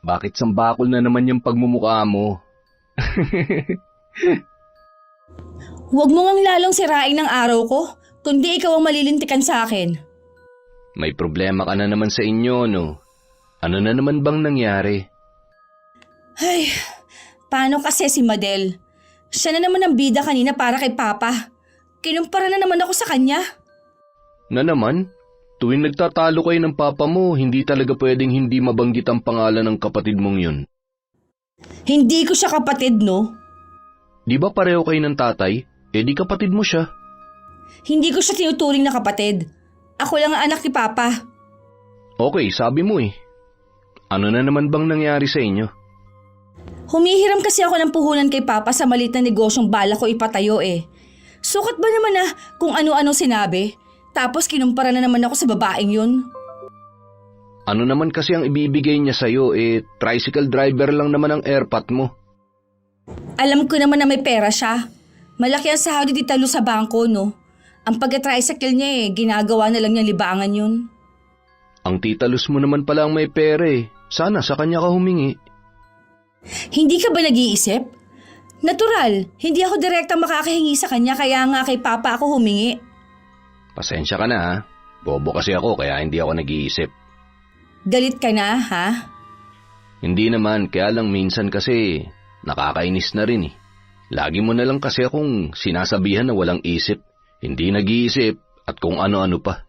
Bakit sambakol na naman yung pagmumukha mo? Huwag mo ngang lalong sirain ng araw ko, kundi ikaw ang malilintikan sa akin. May problema ka na naman sa inyo, no? Ano na naman bang nangyari? Ay, paano kasi si Madel? Siya na naman ang bida kanina para kay Papa. Kinumpara na naman ako sa kanya. Na naman? Tuwing nagtatalo kayo ng papa mo, hindi talaga pwedeng hindi mabanggit ang pangalan ng kapatid mong yun. Hindi ko siya kapatid, no? Di ba pareho kayo ng tatay? Eh di kapatid mo siya. Hindi ko siya tinuturing na kapatid. Ako lang ang anak ni Papa. Okay, sabi mo eh. Ano na naman bang nangyari sa inyo? Humihiram kasi ako ng puhunan kay Papa sa maliit na negosyong bala ko ipatayo eh. Sukat ba naman na kung ano-ano sinabi? Tapos kinumpara na naman ako sa babaeng yun. Ano naman kasi ang ibibigay niya sa'yo tricycle driver lang naman ang airpot mo. Alam ko naman na may pera siya. Malaki ang sahod ni Tita Lu sa bangko, no? Ang pag-tricycle niya ginagawa na lang niya libangan yun. Ang Tita Luz mo naman pala ang may pera eh. Sana sa kanya ka humingi. Hindi ka ba nag-iisip? Natural, hindi ako direktang makakahingi sa kanya kaya nga kay Papa ako humingi. Pasensya ka na ha. Bobo kasi ako kaya hindi ako nag-iisip. Galit ka na, ha? Hindi naman, kaya lang minsan kasi nakakainis na rin eh. Lagi mo na lang kasi akong sinasabihan na walang isip, hindi nag-iisip at kung ano-ano pa.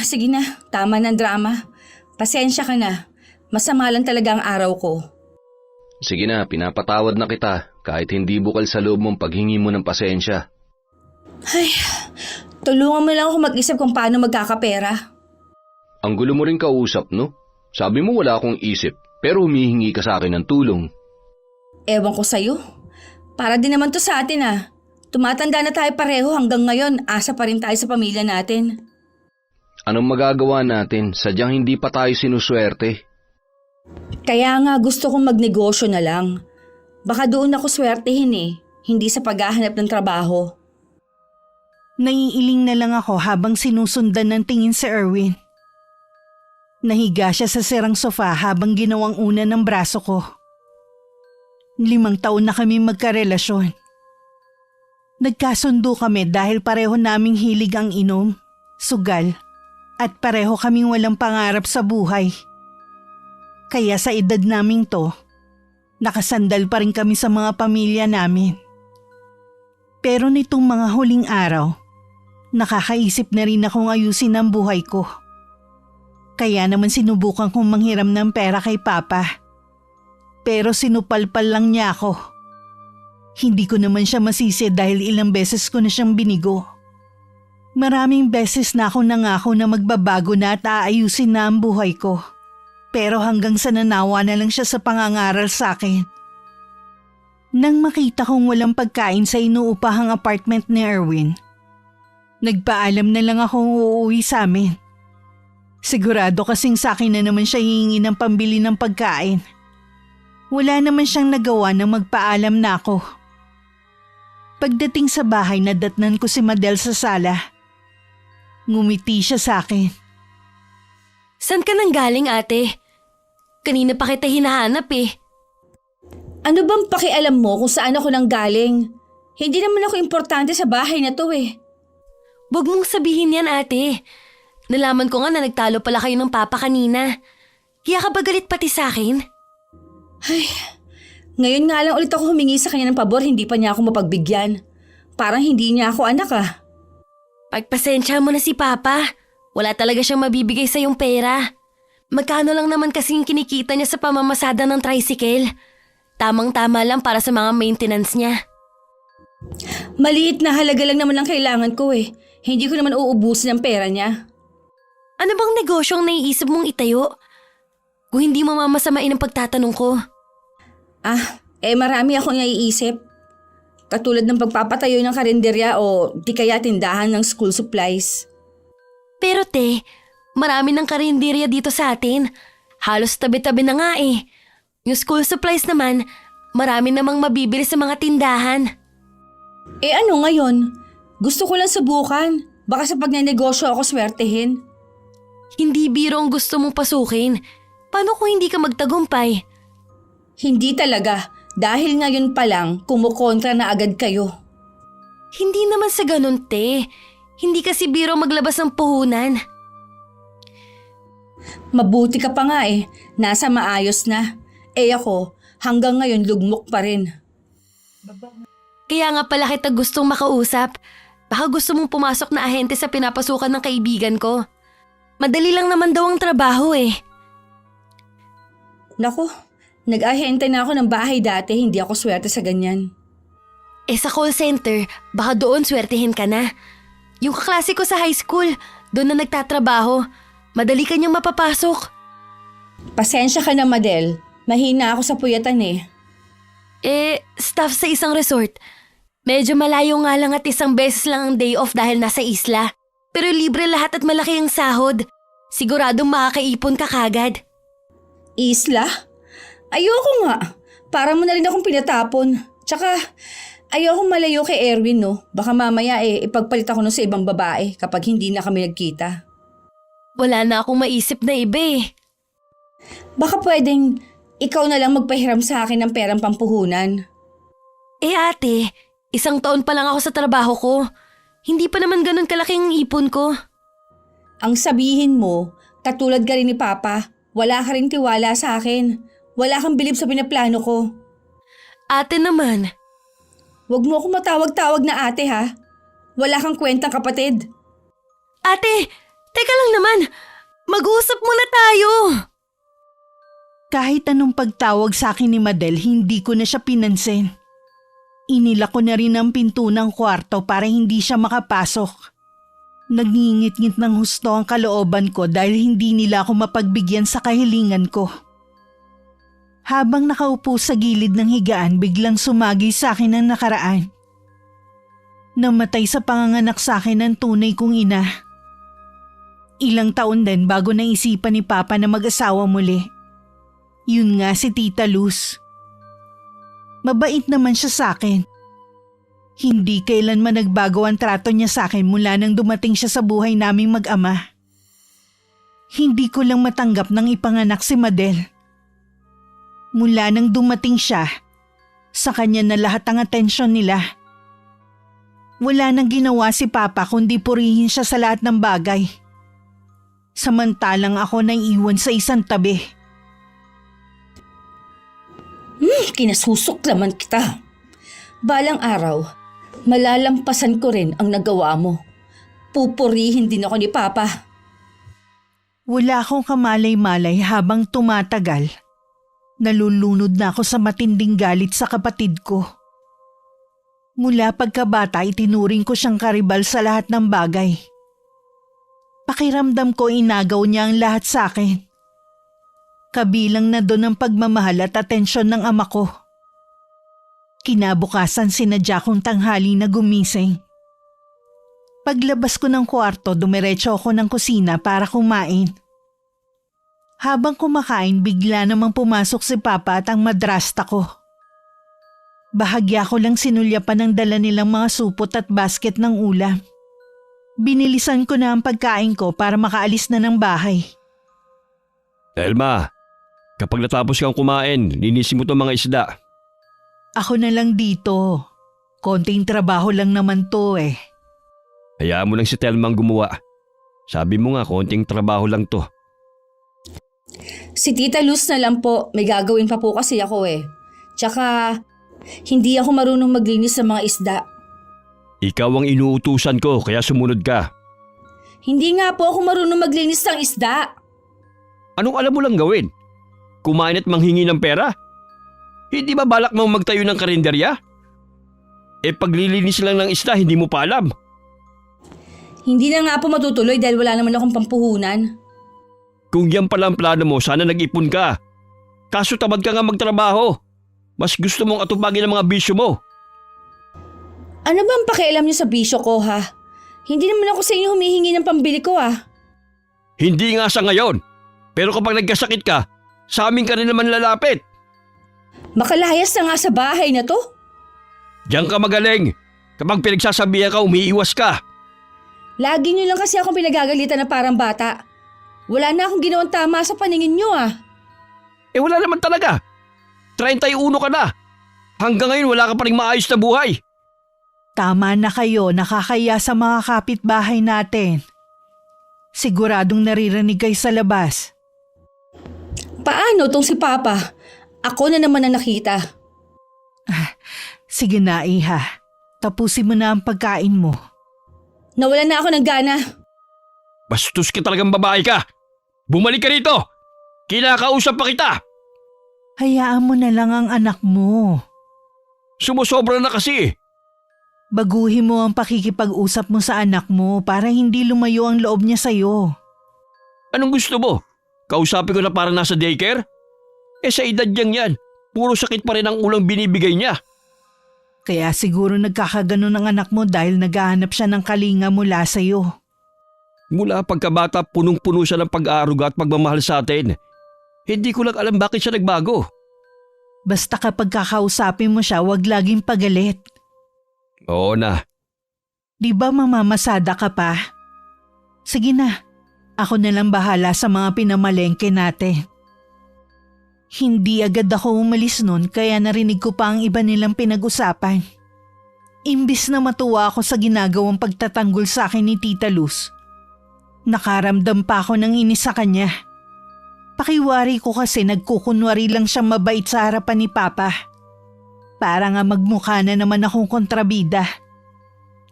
Sige na, tama ng drama. Pasensya ka na. Masama lang talaga ang araw ko. Sige na, pinapatawad na kita kahit hindi bukal sa loob mong paghingi mo ng pasensya. Ay, tulungan mo lang ako mag-isip kung paano magkakapera. Ang gulo mo rin kausap, no? Sabi mo wala akong isip, pero humihingi ka sa akin ng tulong. Ewan ko sa'yo. Para din naman to sa atin ah. Tumatanda na tayo pareho hanggang ngayon, asa pa rin tayo sa pamilya natin. Anong magagawa natin? Sadyang hindi pa tayo sinuswerte. Kaya nga gusto kong magnegosyo na lang. Baka doon ako swertehin eh, hindi sa paghahanap ng trabaho. Naiiling na lang ako habang sinusundan ng tingin si Erwin. Nahiga siya sa sirang sofa habang ginawang una ng braso ko. 5 taon na kami magkarelasyon. Nagkasundo kami dahil pareho naming hilig ang inom, sugal, at pareho kaming walang pangarap sa buhay. Kaya sa edad naming to, nakasandal pa rin kami sa mga pamilya namin. Pero nitong mga huling araw, nakakaisip na rin akong ayusin ang buhay ko. Kaya naman sinubukan kong manghiram ng pera kay Papa. Pero sinupalpal lang niya ako. Hindi ko naman siya masisi dahil ilang beses ko na siyang binigo. Maraming beses na ako nangako na magbabago na at aayusin na ang buhay ko. Pero hanggang sa nanawa na lang siya sa pangangaral sa akin. Nang makita kong walang pagkain sa inuupahang apartment ni Erwin, nagpaalam na lang akong uuwi sa amin. Sigurado kasing sa akin na naman siya hihingi ng pambili ng pagkain. Wala naman siyang nagawa na magpaalam na ako. Pagdating sa bahay, nadatnan ko si Madel sa sala. Ngumiti siya sa akin. San ka nang galing, ate? Kanina pa kita hinahanap eh. Ano bang pakialam mo kung saan ako nang galing? Hindi naman ako importante sa bahay na to eh. Huwag mong sabihin yan, ate. Nalaman ko nga na nagtalo pala kayo ng papa kanina. Kaya ka ba galit pati sa akin? Ay, ngayon nga lang ulit ako humingi sa kanya ng pabor, hindi pa niya ako mapagbigyan. Parang hindi niya ako anak ah. Pagpasensya mo na si papa. Wala talaga siyang mabibigay sa yung pera. Magkano lang naman kasing kinikita niya sa pamamasada ng tricycle. Tamang-tama lang para sa mga maintenance niya. Maliit na halaga lang naman ang kailangan ko eh. Hindi ko naman uubusin ang pera niya. Ano bang negosyong naiisip mong itayo? Kung hindi mo mamasamain ang pagtatanong ko. Marami akong naiisip. Katulad ng pagpapatayo ng karinderya o di kaya tindahan ng school supplies. Pero te, marami ng karinderya dito sa atin. Halos tabi-tabi na nga eh. Yung school supplies naman, marami namang mabibili sa mga tindahan. Ano ngayon? Gusto ko lang subukan. Baka sa pagnenegosyo ako swertehin. Hindi biro ang gusto mong pasukin. Paano kung hindi ka magtagumpay? Hindi talaga. Dahil ngayon pa lang, kumukontra na agad kayo. Hindi naman sa ganun, te. Hindi kasi biro maglabas ng puhunan. Mabuti ka pa nga eh. Nasa maayos na. Ako, hanggang ngayon lugmok pa rin. Kaya nga pala kita gustong makausap. Baka gusto mong pumasok na ahente sa pinapasukan ng kaibigan ko. Madali lang naman daw ang trabaho eh. Naku, nag-ahente na ako ng bahay dati, hindi ako swerte sa ganyan. Sa call center, baka doon swertihin ka na. Yung kaklase ko sa high school, doon na nagtatrabaho. Madali kanyang mapapasok. Pasensya ka na, Madel. Mahina ako sa puyatan eh. Staff sa isang resort. Medyo malayo nga lang at isang beses lang ang day off dahil nasa isla. Pero libre lahat at malaki ang sahod. Siguradong makakaipon ka kagad. Isla? Ayoko nga. Para mo na rin akong pinatapon. Tsaka, ayoko malayo kay Erwin, no? Baka mamaya ipagpalit ako nun sa ibang babae kapag hindi na kami nagkita. Wala na akong maisip na iba eh. Baka pwedeng ikaw na lang magpahiram sa akin ng perang pampuhunan. Ate, 1 taon pa lang ako sa trabaho ko. Hindi pa naman ganun kalaking ipon ko. Ang sabihin mo, katulad ka rin ni Papa, wala ka rin tiwala sa akin. Wala kang bilib sa pinaplano ko. Ate naman. Huwag mo akong matawag-tawag na ate ha. Wala kang kwentang kapatid. Ate, teka lang naman. Mag-uusap muna tayo. Kahit anong pagtawag sa akin ni Madel, hindi ko na siya pinansin. Inila ko na rin ang pinto ng kwarto para hindi siya makapasok. Nagngingit-ngit ng husto ang kalooban ko dahil hindi nila ako mapagbigyan sa kahilingan ko. Habang nakaupo sa gilid ng higaan, biglang sumagi sa akin ang nakaraan. Namatay sa panganganak sa akin ng tunay kong ina. Ilang taon din bago naisipan ni Papa na mag-asawa muli. Yun nga si Tita Luz. Mabait naman siya sa akin. Hindi kailanman nagbago ang trato niya sa akin mula nang dumating siya sa buhay naming mag-ama. Hindi ko lang matanggap nang ipanganak si Madel. Mula nang dumating siya, sa kanya na lahat ang atensyon nila. Wala nang ginawa si Papa kundi purihin siya sa lahat ng bagay. Samantalang ako naiiwan sa isang tabi. Kinasusok naman kita. Balang araw, malalampasan ko rin ang nagawa mo. Pupurihin din ako ni Papa. Wala akong kamalay-malay habang tumatagal. Nalulunod na ako sa matinding galit sa kapatid ko. Mula pagkabata itinuring ko siyang karibal sa lahat ng bagay. Pakiramdam ko inagaw niya ang lahat sa akin. Kabilang na doon ang pagmamahal at atensyon ng ama ko. Kinabukasan sinadya kong tanghali na gumising. Paglabas ko ng kwarto, dumiretso ako ng kusina para kumain. Habang kumakain, bigla namang pumasok si Papa at ang madrasta ko. Bahagya ko lang sinulyapan ng dala nilang mga supot at basket ng ulam. Binilisan ko na ang pagkain ko para makaalis na ng bahay. Elma, kapag natapos kang kumain, linisin mo itong mga isda. Ako na lang dito. Konting trabaho lang naman to eh. Hayaan mo lang si Telma ang gumawa. Sabi mo nga, konting trabaho lang to. Si Tita Luz na lang po, may gagawin pa po kasi ako eh. Tsaka, hindi ako marunong maglinis sa mga isda. Ikaw ang inuutusan ko, kaya sumunod ka. Hindi nga po ako marunong maglinis ng isda. Anong alam mo lang gawin? Kumain at manghingi ng pera? Hindi ba balak mong magtayo ng karinderya? Paglilinis lang ng isda, hindi mo pa alam. Hindi na nga po matutuloy dahil wala naman akong pampuhunan. Kung yan pala ang plano mo, sana nag-ipon ka. Kaso tamad ka nga magtrabaho. Mas gusto mong atupagin ang mga bisyo mo. Ano ba ang pakialam niyo sa bisyo ko ha? Hindi naman ako sa inyo humihingi ng pambili ko ah. Hindi nga sa ngayon. Pero kapag nagkasakit ka, sa amin ka rin naman lalapit. Makalayas na nga sa bahay na to. Diyan ka magaling. Kapag pinagsasabihan ka, umiiwas ka. Lagi niyo lang kasi akong pinagagalitan na parang bata. Wala na akong ginawang tama sa paningin niyo ah. Wala naman talaga. 31 ka na. Hanggang ngayon wala ka pa rin maayos na buhay. Tama na kayo, nakakaya sa mga kapitbahay natin. Siguradong naririnig kayo sa labas. Paano tong si Papa? Ako na naman ang nakita. Sige na, Iha. Tapusin mo na ang pagkain mo. Nawalan na ako ng gana. Bastos ka talagang babae ka. Bumalik ka rito. Kinakausap pa kita. Hayaan mo na lang ang anak mo. Sumusobra na kasi. Baguhin mo ang pakikipag-usap mo sa anak mo para hindi lumayo ang loob niya sa'yo. Anong gusto mo? Kausapin ko na parang nasa daycare? Sa edad niyang yan, puro sakit pa rin ang ulang binibigay niya. Kaya siguro nagkakaganon ang anak mo dahil naghahanap siya ng kalinga mula sa'yo. Mula pagkabata, punong-puno siya ng pag-aaruga at pagmamahal sa atin. Hindi ko lang alam bakit siya nagbago. Basta kapag kakausapin mo siya, wag laging pagalit. Oo na. Di ba mamamasada ka pa? Sige na, ako na lang bahala sa mga pinamalengke natin. Hindi agad ako umalis nun kaya narinig ko pa ang iba nilang pinag-usapan. Imbis na matuwa ako sa ginagawang pagtatanggol sa akin ni Tita Luz, nakaramdam pa ako ng inis sa kanya. Pakiwari ko kasi nagkukunwari lang siyang mabait sa harapan ni Papa. Para nga magmukha na naman akong kontrabida.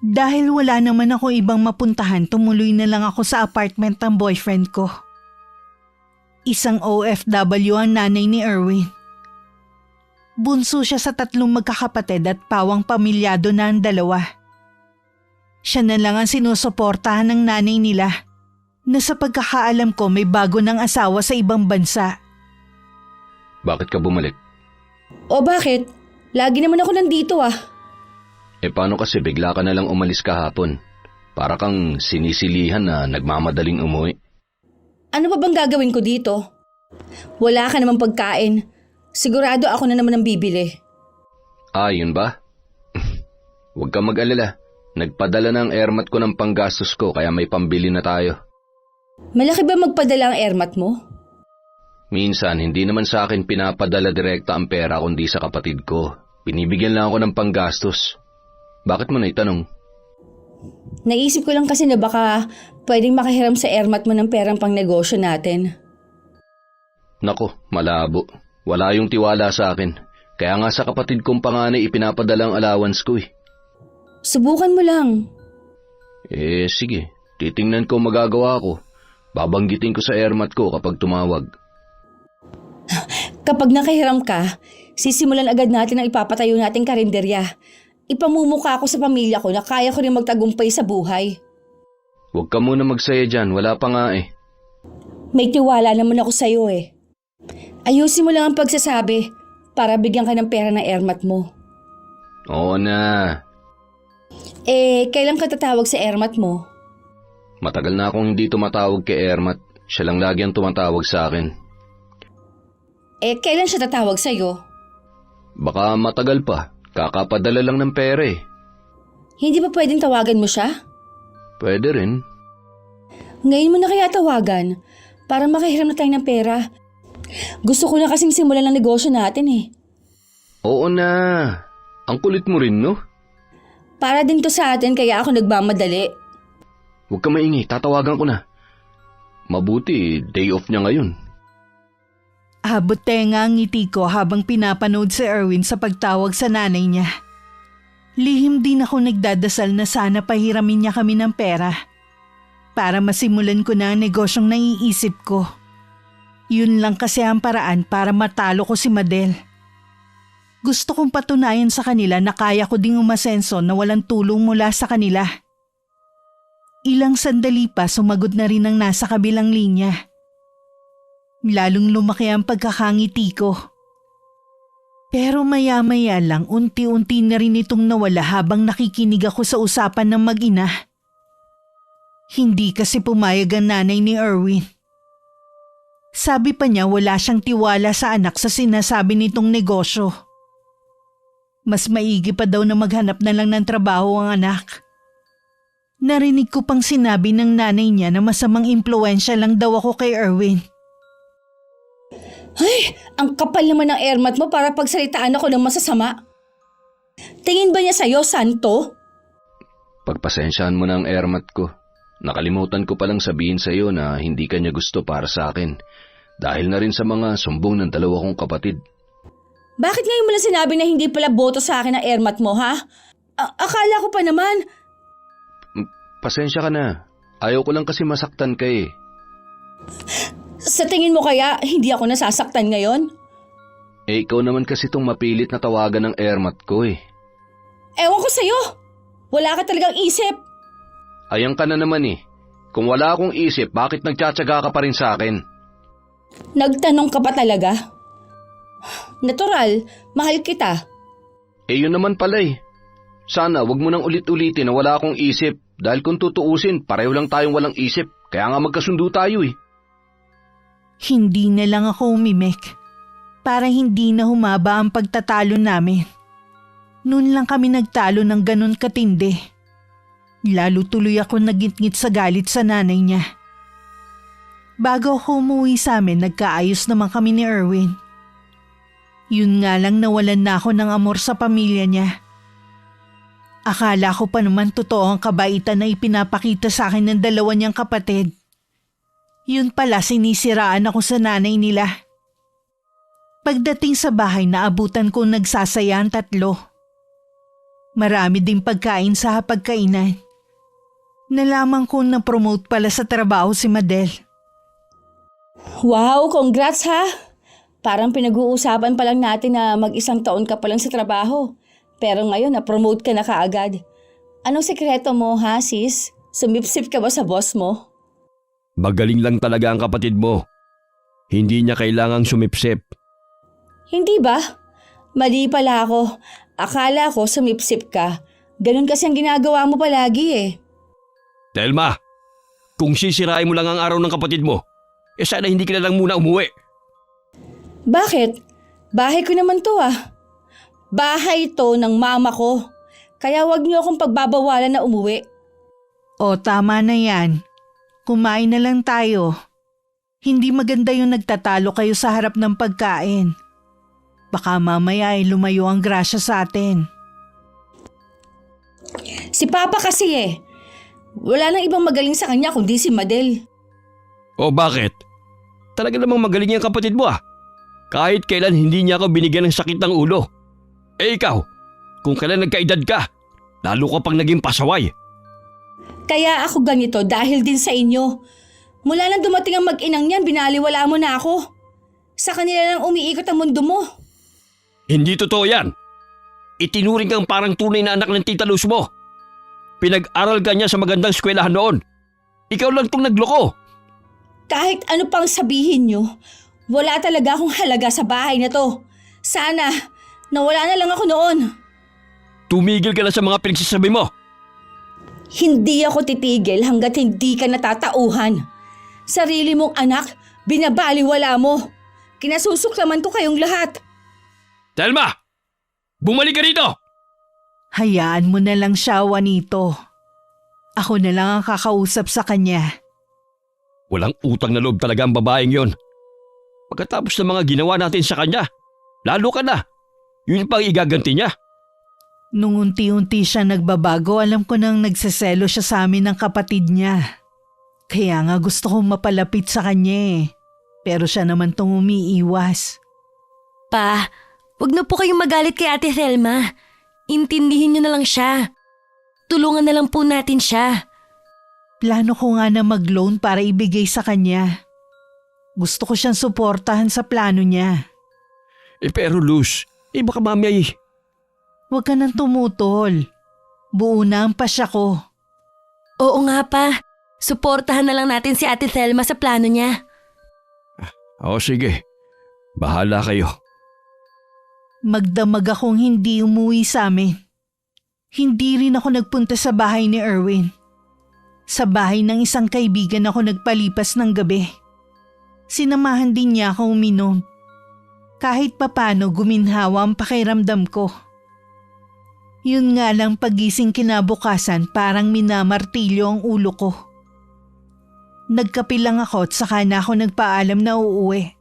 Dahil wala naman ako ibang mapuntahan, tumuloy na lang ako sa apartment ng boyfriend ko. Isang OFW ang nanay ni Erwin. Bunso siya sa 3 magkakapatid at pawang pamilyado na ang 2. Siya na lang ang sinusuportahan ng nanay nila na sa pagkakaalam ko may bago ng asawa sa ibang bansa. Bakit ka bumalik? O bakit? Lagi naman ako nandito ah. Paano kasi bigla ka na lang umalis kahapon? Para kang sinisilihan na nagmamadaling umuwi. Ano ba bang gagawin ko dito? Wala ka namang pagkain. Sigurado ako na naman ang bibili. Yun ba? Huwag kang mag-alala. Nagpadala ng airmat ko ng panggastos ko kaya may pambili na tayo. Malaki ba magpadala ang airmat mo? Minsan, hindi naman sa akin pinapadala direkta ang pera kundi sa kapatid ko. Binibigyan lang ako ng panggastos. Bakit mo na itanong? Naisip ko lang kasi na baka pwedeng makahiram sa airmat mo ng perang pang negosyo natin. Nako, malabo. Wala yung tiwala sa akin. Kaya nga sa kapatid kong panganay ipinapadala ang allowance ko eh. Subukan mo lang. Sige. Titingnan ko magagawa ko. Babanggitin ko sa airmat ko kapag tumawag. Kapag nakahiram ka, sisimulan agad natin ang ipapatayo nating karinderya. Ipamumukha ko sa pamilya ko na kaya ko rin magtagumpay sa buhay. Huwag ka muna magsaya dyan, wala pa nga eh. May tiwala naman ako sa'yo eh. Ayusin mo lang ang pagsasabi para bigyan ka ng pera ng airmat mo. Oo na. Kailan ka tatawag sa airmat mo? Matagal na akong hindi tumatawag kay Ermat. Siya lang lagi ang tumatawag sa akin. Kailan siya tatawag sa'yo? Baka matagal pa. Kakapadala lang ng pera eh. Hindi ba pwedeng tawagan mo siya? Pwede rin. Ngayon mo na kaya tawagan para makahiram na tayo ng pera. Gusto ko na kasing simulan ng negosyo natin eh. Oo na. Ang kulit mo rin, no? Para din to sa atin kaya ako nagmamadali. Huwag ka maingay, tatawagan ko na. Mabuti, day off niya ngayon. Abot tenga ang ngiti ko habang pinapanood si Erwin sa pagtawag sa nanay niya. Lihim din ako nagdadasal na sana pahiramin niya kami ng pera para masimulan ko na ang negosyong naiisip ko. Yun lang kasi ang paraan para matalo ko si Madel. Gusto kong patunayan sa kanila na kaya ko ding umasenso na walang tulong mula sa kanila. Ilang sandali pa sumagot na rin ang nasa kabilang linya. Lalong lumaki ang pagkakangiti ko. Pero maya-maya lang unti-unti na rin itong nawala habang nakikinig ako sa usapan ng mag-ina. Hindi kasi pumayag ang nanay ni Erwin. Sabi pa niya wala siyang tiwala sa anak sa sinasabi nitong negosyo. Mas maigi pa daw na maghanap na lang ng trabaho ang anak. Narinig ko pang sinabi ng nanay niya na masamang impluensya lang daw ako kay Erwin. Ay, ang kapal naman ng ermat mo para pagsalitaan ako ng masasama. Tingin ba niya sa'yo, Santo? Pagpasensyahan mo na ang ermat ko. Nakalimutan ko palang sabihin sa iyo na hindi ka niya gusto para sa akin dahil na rin sa mga sumbong ng dalawa kong kapatid. Bakit ngayon mo lang sinabi na hindi pala boto sa akin ang ermat mo, ha? Akala ko pa naman. Pasensya ka na. Ayaw ko lang kasi masaktan ka eh. Sa tingin mo kaya hindi ako nasasaktan ngayon? Eh ikaw naman kasi itong mapilit na tawagan ng ermat ko eh. Ewan ko sa'yo. Wala ka talagang isip. Ayan ka na naman eh. Kung wala akong isip, bakit nagtsatsaga ka pa rin sa akin? Nagtanong ka pa talaga? Natural, mahal kita. Eh yun naman pala eh. Sana wag mo nang ulit-ulitin na wala akong isip dahil kung tutuusin, pareho lang tayong walang isip. Kaya nga magkasundo tayo eh. Hindi na lang ako umimik para hindi na humaba ang pagtatalo namin. Noon lang kami nagtalo ng ganun katindi. Lalo tuloy ako nagingit sa galit sa nanay niya. Bago ako umuwi sa amin, nagkaayos naman kami ni Erwin. Yun nga lang nawalan na ako ng amor sa pamilya niya. Akala ko pa naman totoo ang kabaitan na ipinapakita sa akin ng dalawa niyang kapatid. Yun pala sinisiraan ako sa nanay nila. Pagdating sa bahay, naabutan kong nagsasaya ang tatlo. Marami ding pagkain sa hapagkainan. Nalaman ko na promote pala sa trabaho si Madel. Wow, congrats ha! Parang pinag-uusapan pa lang natin na mag-isang taon ka pa lang sa trabaho. Pero ngayon na-promote ka na kaagad. Anong sekreto mo ha, sis? Sumipsip ka ba sa boss mo? Magaling lang talaga ang kapatid mo. Hindi niya kailangang sumipsip. Hindi ba? Mali pala ako. Akala ko sumipsip ka. Ganun kasi ang ginagawa mo palagi eh. Telma, kung sisirain mo lang ang araw ng kapatid mo, sana hindi ka na lang muna umuwi. Bakit? Bahay ko naman to ah. Bahay to ng mama ko. Kaya wag niyo akong pagbabawalan na umuwi. O tama na yan. Kumain na lang tayo. Hindi maganda yung nagtatalo kayo sa harap ng pagkain. Baka mamaya ay lumayo ang grasya sa atin. Si Papa kasi eh. Wala nang ibang magaling sa kanya kundi si Madel. O bakit? Talaga namang magaling yung kapatid mo ah. Kahit kailan hindi niya ako binigyan ng sakit ng ulo. Eh ikaw, kung kailan nagkaedad ka, lalo ka pang naging pasaway. Kaya ako ganito dahil din sa inyo. Mula nang dumating ang mag-inang niyan, binaliwala mo na ako. Sa kanila lang umiikot ang mundo mo. Hindi totoo yan. Itinuring kang parang tunay na anak ng tita Luz mo. Pinag-aral ka niya sa magandang eskwelahan noon. Ikaw lang tong nagloko. Kahit ano pang sabihin nyo, wala talaga akong halaga sa bahay na to. Sana, nawala na lang ako noon. Tumigil ka na sa mga pinagsasabi mo. Hindi ako titigil hanggat hindi ka natatauhan. Sarili mong anak, binabaliwala mo. Kinasusuklaman ko kayong lahat. Telma! Bumalik ka dito! Hayaan mo na lang siya, Juanito. Ako na lang ang kakausap sa kanya. Walang utang na loob talaga ang babaeng yon. Pagkatapos ng mga ginawa natin sa kanya, lalo ka na. Yun pang igaganti niya. Nung unti-unti siya nagbabago, alam ko nang nagseselo siya sa amin ng kapatid niya. Kaya nga gusto kong mapalapit sa kanya eh. Pero siya naman tong umiiwas. Pa, wag na po kayong magalit kay Ate Thelma. Intindihin niyo na lang siya. Tulungan na lang po natin siya. Plano ko nga na mag-loan para ibigay sa kanya. Gusto ko siyang suportahan sa plano niya. Pero Luz, baka mami ay... Huwag ka nang tumutol. Buo na ang pasya ko. Oo nga pa. Suportahan na lang natin si Ate Thelma sa plano niya. O sige, bahala kayo. Magdamag akong hindi umuwi sa amin. Hindi rin ako nagpunta sa bahay ni Erwin. Sa bahay ng isang kaibigan ako nagpalipas ng gabi. Sinamahan din niya ako uminom. Kahit papano guminhawa ang pakiramdam ko. Yun nga lang pagising kinabukasan parang minamartilyo ang ulo ko. Nagkape lang ako at saka na ako nagpaalam na uuwi.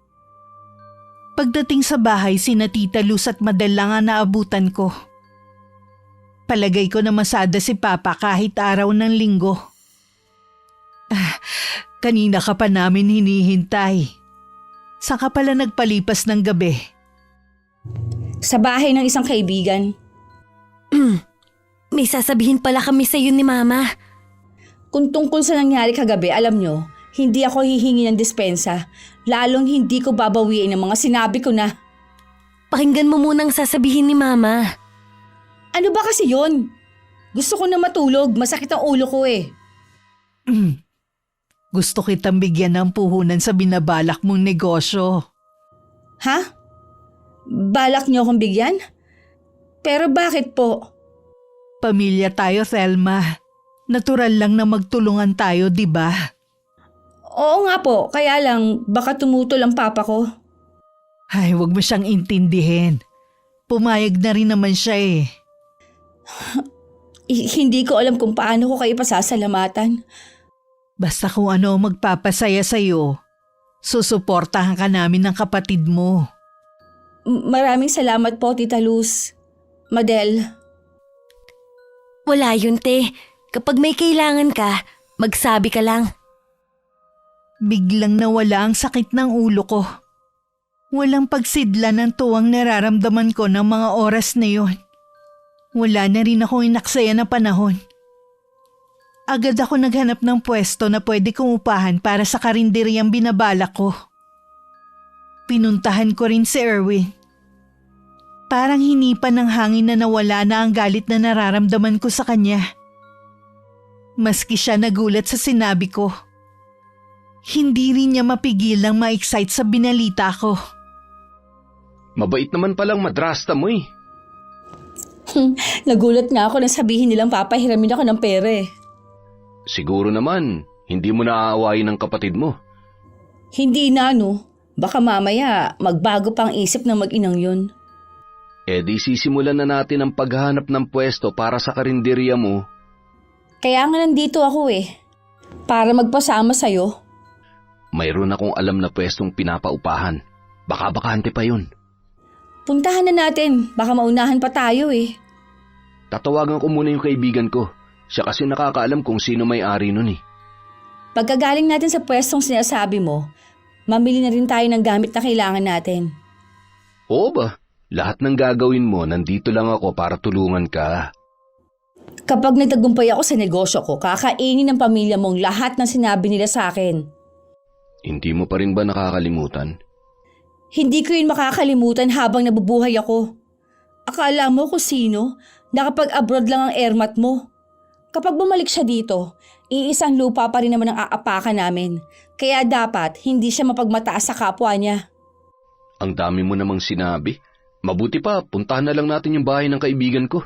Pagdating sa bahay, sina Tita Luz at Madel lang ang naabutan ko. Palagay ko na masada si Papa kahit araw ng linggo. Kanina ka pa namin hinihintay. Saan ka pala nagpalipas ng gabi? Sa bahay ng isang kaibigan. May sasabihin pala kami sa iyo ni Mama. Kung tungkol sa nangyari kagabi, alam nyo, hindi ako hihingi ng dispensa. Lalong hindi ko babawiin ang mga sinabi ko na. Pakinggan mo munang sasabihin ni Mama. Ano ba kasi yun? Gusto ko na matulog, masakit ang ulo ko eh. Gusto kitang bigyan ng puhunan sa binabalak mong negosyo. Ha? Balak niyo akong bigyan? Pero bakit po? Pamilya tayo, Thelma. Natural lang na magtulungan tayo, di ba? Oo nga po, kaya lang baka tumutol ang papa ko. Ay, wag mo siyang intindihin. Pumayag na rin naman siya eh. Hindi ko alam kung paano ko kayo pasasalamatan. Basta kung ano magpapasaya sa'yo, susuportahan ka namin ng kapatid mo. Maraming salamat po, Tita Luz. Madel. Wala yun, te. Kapag may kailangan ka, magsabi ka lang. Biglang nawala ang sakit ng ulo ko. Walang pagsidla ng tuwang nararamdaman ko ng mga oras na yon. Wala na rin ako inaksaya na panahon. Agad ako naghanap ng pwesto na pwede kong upahan para sa karinderyang binabalak ko. Pinuntahan ko rin si Erwin. Parang hinipan ng hangin na nawala na ang galit na nararamdaman ko sa kanya. Maski siya nagulat sa sinabi ko. Hindi rin niya mapigilang ma-excite sa binalita ko. Mabait naman palang madrasta mo eh. Nagulat nga ako na sabihin nilang papahiramin ako ng pera eh. Siguro naman, hindi mo naaawayin ng kapatid mo. Hindi na no. Baka mamaya magbago pa ang isip ng mag-inang yun. Eh di sisimulan na natin ang paghahanap ng pwesto para sa karinderya mo. Kaya nga nandito ako eh. Para magpasama sa'yo. Mayroon akong alam na pwestong pinapaupahan. Baka bakante pa yun. Puntahan na natin. Baka maunahan pa tayo eh. Tatawagan ko muna yung kaibigan ko. Siya kasi nakakaalam kung sino may-ari nun eh. Pagkagaling natin sa pwestong sinasabi mo, mamili na rin tayo ng gamit na kailangan natin. Oo ba? Lahat ng gagawin mo, nandito lang ako para tulungan ka. Kapag nagtagumpay ako sa negosyo ko, kakainin ng pamilya mong lahat ng sinabi nila sa akin. Hindi mo pa rin ba nakakalimutan? Hindi ko yun makakalimutan habang nabubuhay ako. Akala mo kung sino, nakapag-abroad lang ang airmat mo. Kapag bumalik siya dito, iisang lupa pa rin naman ang aapakan namin. Kaya dapat hindi siya mapagmataas sa kapwa niya. Ang dami mo namang sinabi. Mabuti pa, puntahan na lang natin yung bahay ng kaibigan ko.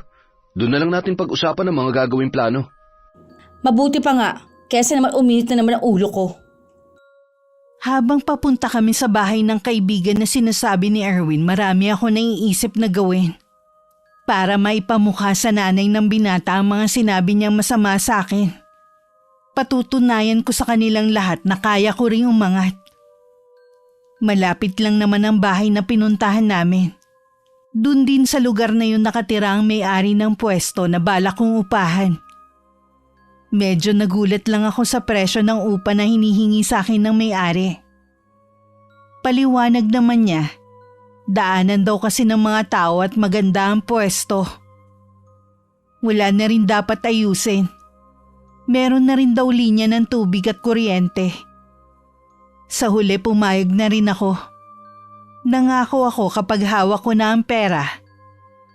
Doon na lang natin pag-usapan ang mga gagawing plano. Mabuti pa nga, kesa naman uminit na naman ang ulo ko. Habang papunta kami sa bahay ng kaibigan na sinasabi ni Erwin, marami ako naiisip na gawin. Para maipamukha sa nanay ng binata ang mga sinabi niyang masama sa akin. Patutunayan ko sa kanilang lahat na kaya ko ring umangat. Malapit lang naman ang bahay na pinuntahan namin. Doon din sa lugar na yun nakatira ang may-ari ng pwesto na balak kong upahan. Medyo nagulat lang ako sa presyo ng upa na hinihingi sa akin ng may-ari. Paliwanag naman niya, daanan daw kasi ng mga tao at maganda ang pwesto. Wala na rin dapat ayusin. Meron na rin daw linya ng tubig at kuryente. Sa huli pumayag na rin ako. Nangako ako kapag hawak ko na ang pera,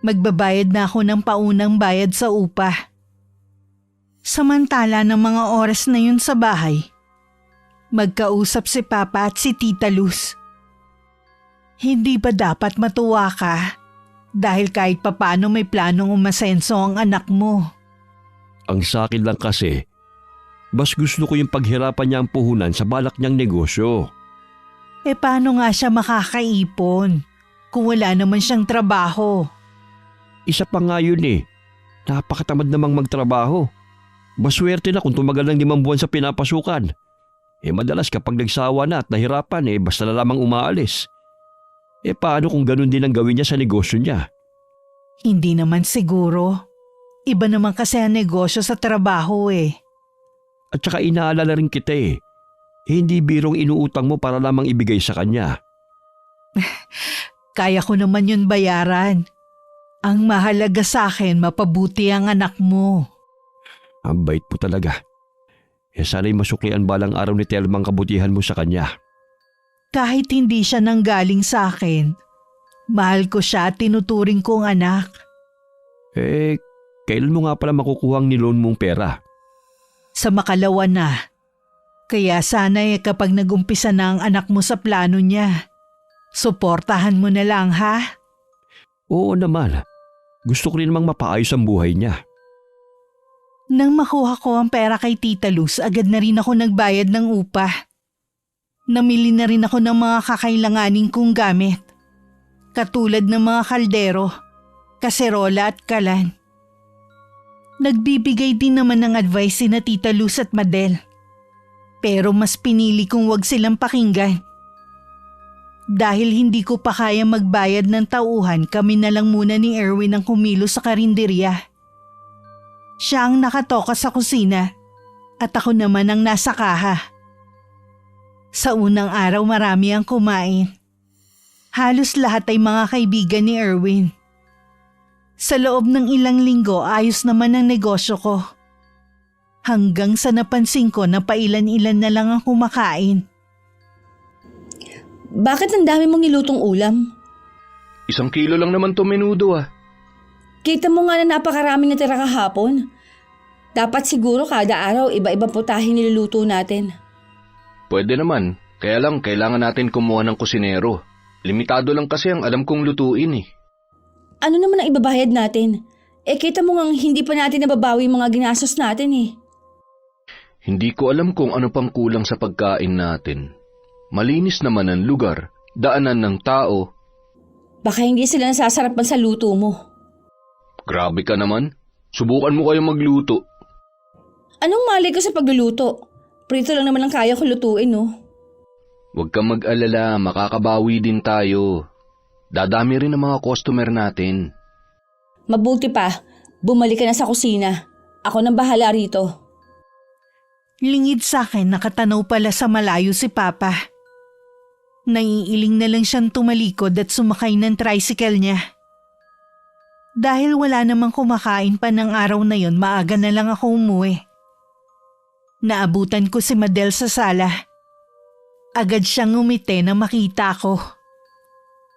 magbabayad na ako ng paunang bayad sa upa. Samantala ng mga oras na yun sa bahay, magkausap si Papa at si Tita Luz. Hindi ba dapat matuwa ka dahil kahit papano may planong umasenso ang anak mo? Ang sakin lang kasi, mas gusto ko yung paghirapan niya ang puhunan sa balak niyang negosyo. E paano nga siya makakaipon kung wala naman siyang trabaho? Isa pa nga yun eh, napakatamad namang magtrabaho. Maswerte na kung tumagal ng 5 buwan sa pinapasukan. Madalas kapag nagsawa na at nahirapan basta na lamang umaalis. Paano kung ganun din ang gawin niya sa negosyo niya? Hindi naman siguro. Iba naman kasi ang negosyo sa trabaho eh. At saka inaalala rin kita hindi birong inuutang mo para lamang ibigay sa kanya. Kaya ko naman yun bayaran. Ang mahalaga sa akin, mapabuti ang anak mo. Ang bait mo talaga. Sana'y masuklian balang araw ni Telma ang kabutihan mo sa kanya. Kahit hindi siya nanggaling sa akin, mahal ko siya at tinuturing kong anak. Kailan mo nga pala makukuha ang niloan mong pera? Sa makalawa na. Kaya sana kapag nagumpisa na ang anak mo sa plano niya, suportahan mo na lang ha? Oo naman. Gusto ko rin namang mapaayos ang buhay niya. Nang makuha ko ang pera kay Tita Luz, agad na rin ako nagbayad ng upa. Namili na rin ako ng mga kakailanganin kong gamit. Katulad ng mga kaldero, kaserola at kalan. Nagbibigay din naman ng advice sina Tita Luz at Madel. Pero mas pinili kong wag silang pakinggan. Dahil hindi ko pa kaya magbayad ng tauhan, kami na lang muna ni Erwin ang kumilos sa karinderya. Siya ang nakatoka sa kusina at ako naman ang nasa kaha. Sa unang araw marami ang kumain. Halos lahat ay mga kaibigan ni Erwin. Sa loob ng ilang linggo ayos naman ang negosyo ko. Hanggang sa napansin ko na pailan-ilan na lang ang kumakain. Bakit ang dami mong nilutong ulam? 1 kilo lang naman to menudo ah. Kita mo nga na napakaraming natira kahapon. Dapat siguro kada araw iba-iba putahe niluluto natin. Pwede naman, kaya lang kailangan natin kumuha ng kusinero. Limitado lang kasi ang alam kong lutuin eh. Ano naman ang ibabayad natin? Kita mo nga hindi pa natin nababawi mga ginastos natin eh. Hindi ko alam kung ano pang kulang sa pagkain natin. Malinis naman ang lugar, daanan ng tao. Baka hindi sila nasasarapan sa luto mo. Grabe ka naman. Subukan mo kayo magluto. Anong mali ko sa pagluluto? Prito lang naman ang kaya ko lutuin, no? Huwag kang mag-alala, makakabawi din tayo. Dadami rin ang mga customer natin. Mabuti pa, bumalik ka na sa kusina. Ako nang bahala rito. Lingid sa akin nakatanaw pala sa malayo si Papa. Naiiling na lang siyang tumalikod at sumakay ng tricycle niya. Dahil wala namang kumakain pa ng araw na yon, maaga na lang ako umuwi. Naabutan ko si Madel sa sala. Agad siyang ngumiti na makita ko.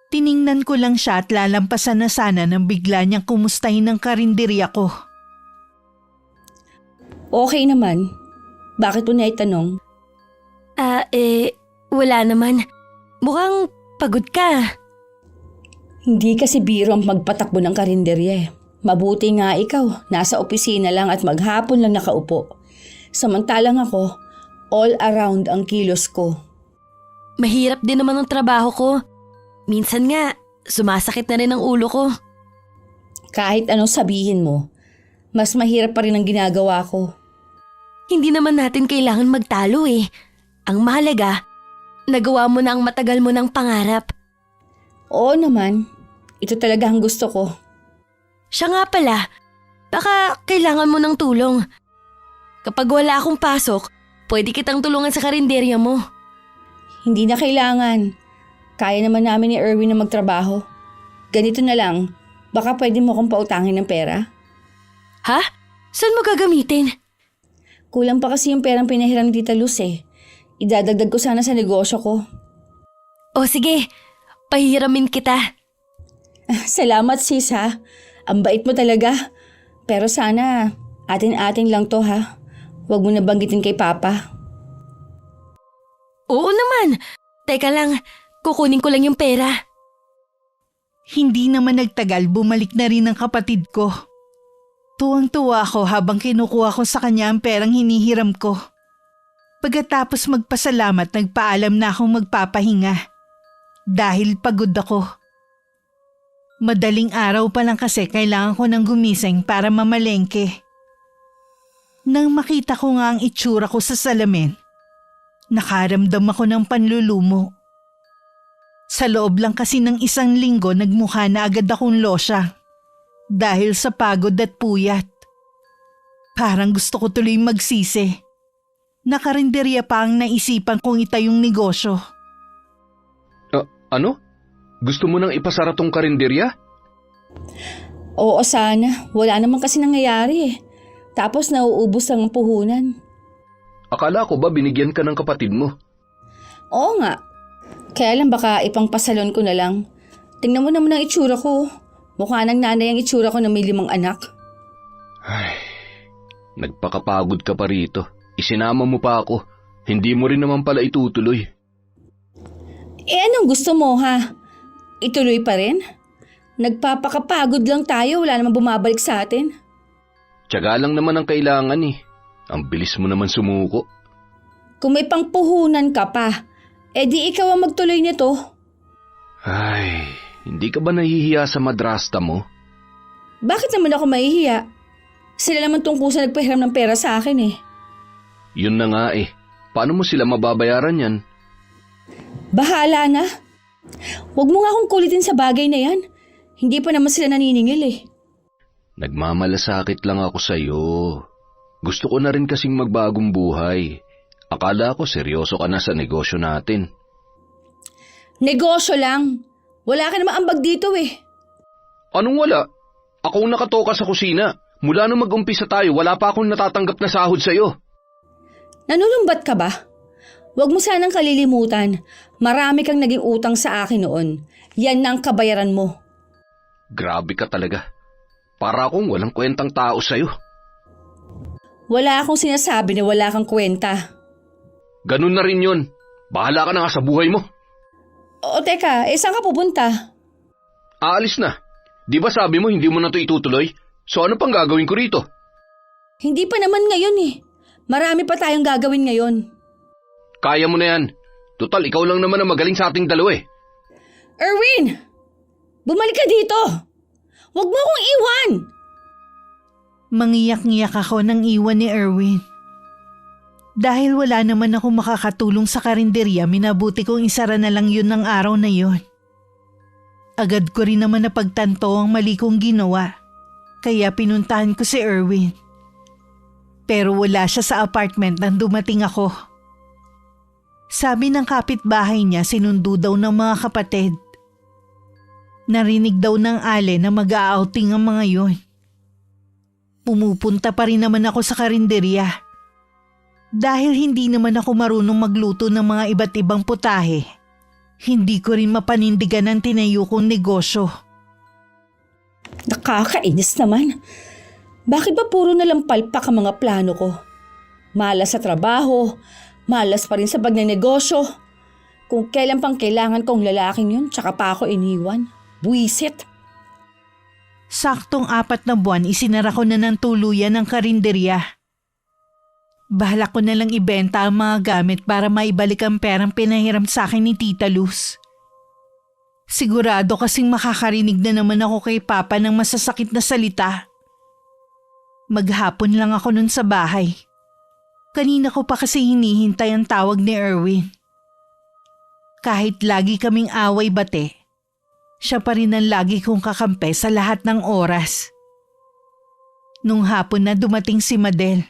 Tiningnan ko lang siya at lalampasan na sana nang bigla niyang kumustahin ang karinderya ko. Okay naman. Bakit mo naitanong? Wala naman. Mukhang pagod ka. Hindi kasi biro ang magpatakbo ng karinderya eh. Mabuti nga ikaw, nasa opisina lang at maghapon lang nakaupo. Samantalang ako, all around ang kilos ko. Mahirap din naman ang trabaho ko. Minsan nga, sumasakit na rin ang ulo ko. Kahit anong sabihin mo, mas mahirap pa rin ang ginagawa ko. Hindi naman natin kailangan magtalo eh. Ang mahalaga, nagawa mo na ang matagal mo ng pangarap. Oo naman, ito talaga ang gusto ko. Siya nga pala, baka kailangan mo ng tulong. Kapag wala akong pasok, pwede kitang tulungan sa karinderya mo. Hindi na kailangan. Kaya naman namin ni Erwin na magtrabaho. Ganito na lang, baka pwede mo akong pautangin ng pera? Ha? Saan mo gagamitin? Kulang pa kasi yung perang pinahiram ni Tita Luz eh. Idadagdag ko sana sa negosyo ko. O sige, pahiramin kita. Salamat sis ha. Ang bait mo talaga. Pero sana atin-atin lang to ha. Huwag mo na banggitin kay Papa. Oo naman. Teka lang, kukunin ko lang yung pera. Hindi naman nagtagal, bumalik na rin ang kapatid ko. Tuwang-tuwa ako habang kinukuha ko sa kanya ang perang hinihiram ko. Pagkatapos magpasalamat, nagpaalam na akong magpapahinga. Dahil pagod ako. Madaling araw pa lang kasi kailangan ko nang gumising para mamalengke. Nang makita ko nga ang itsura ko sa salamin, nakaramdam ako ng panlulumo. Sa loob lang kasi ng 1 linggo nagmukha na agad akong losya. Dahil sa pagod at puyat. Parang gusto ko tuloy magsisi. Nakarinderya pa ang naisipan kong itayong negosyo. Ano? Gusto mo nang ipasara tong karinderya? Oo sana, wala naman kasi nangyayari eh. Tapos nauubos ang puhunan. Akala ko ba binigyan ka ng kapatid mo? Oo nga. Kaya lang baka ipangpasalon ko na lang. Tingnan mo naman ang itsura ko. Mukha ng nanay ang itsura ko na may 5 anak. Ay, nagpakapagod ka pa rito. Isinama mo pa ako. Hindi mo rin naman pala itutuloy. Anong gusto mo ha? Ituloy pa rin? Nagpapakapagod lang tayo, wala namang bumabalik sa atin. Tiyaga lang naman ang kailangan eh. Ang bilis mo naman sumuko. Kung may pangpuhunan ka pa, di ikaw ang magtuloy nito. Ay, hindi ka ba nahihiya sa madrasta mo? Bakit naman ako mahihiya? Sila naman tungkusan nagpahiram ng pera sa akin eh. Yun na nga eh. Paano mo sila mababayaran yan? Bahala na. Huwag mo nga akong kulitin sa bagay na yan. Hindi pa naman sila naniningil eh. Nagmamalasakit lang ako sa'yo. Gusto ko na rin kasing magbagong buhay. Akala ko seryoso ka na sa negosyo natin. Negosyo lang. Wala ka namang ambag dito eh. Anong wala? Ako ang nakatoka sa kusina. Mula nung mag-umpisa tayo, wala pa akong natatanggap na sahod sa'yo. Nanulumbat ka ba? Huwag mo sanang kalilimutan. Marami kang naging utang sa akin noon. Yan na ang kabayaran mo. Grabe ka talaga. Para akong walang kwentang tao sa'yo. Wala akong sinasabi na wala kang kwenta. Ganun na rin yun. Bahala ka na nga sa buhay mo. O teka, saan ka pupunta? Aalis na. Di ba sabi mo hindi mo na to itutuloy? So ano pang gagawin ko rito? Hindi pa naman ngayon eh. Marami pa tayong gagawin ngayon. Kaya mo na yan. Total, ikaw lang naman ang magaling sa ating dalawa eh. Erwin! Bumalik ka dito! Huwag mo akong iwan! Mangiyak-ngiyak ako nang iwan ni Erwin. Dahil wala naman ako makakatulong sa karinderya, minabuti kong isara na lang yun ng araw na yun. Agad ko rin naman napagtanto ang mali kong ginawa, kaya pinuntahan ko si Erwin. Pero wala siya sa apartment nang dumating ako. Sabi ng kapitbahay niya sinundo daw ng mga kapatid. Narinig daw ng Ale na mag-a-outing ang mga yon. Pumupunta pa rin naman ako sa karinderya. Dahil hindi naman ako marunong magluto ng mga iba't ibang putahe, hindi ko rin mapanindigan ang tinayo kong negosyo. Nakakainis naman. Bakit ba puro nalang palpak ang mga plano ko? Malas sa trabaho, malas pa rin sa pagnenegosyo. Kung kailan pang kailangan kong lalaking yun, tsaka pa ako iniwan. Buwisit. Saktong 4 na buwan isinara ko na ng tuluyan ng karinderya. Bahala ko na lang ibenta ang mga gamit para maibalik ang perang pinahiram sa akin ni Tita Luz. Sigurado kasing makakarinig na naman ako kay Papa ng masasakit na salita. Maghapon lang ako nun sa bahay. Kanina ko pa kasi hinihintay ang tawag ni Erwin. Kahit lagi kaming away-bate, siya pa rin ang lagi kong kakampi sa lahat ng oras. Nung hapon na dumating si Madel,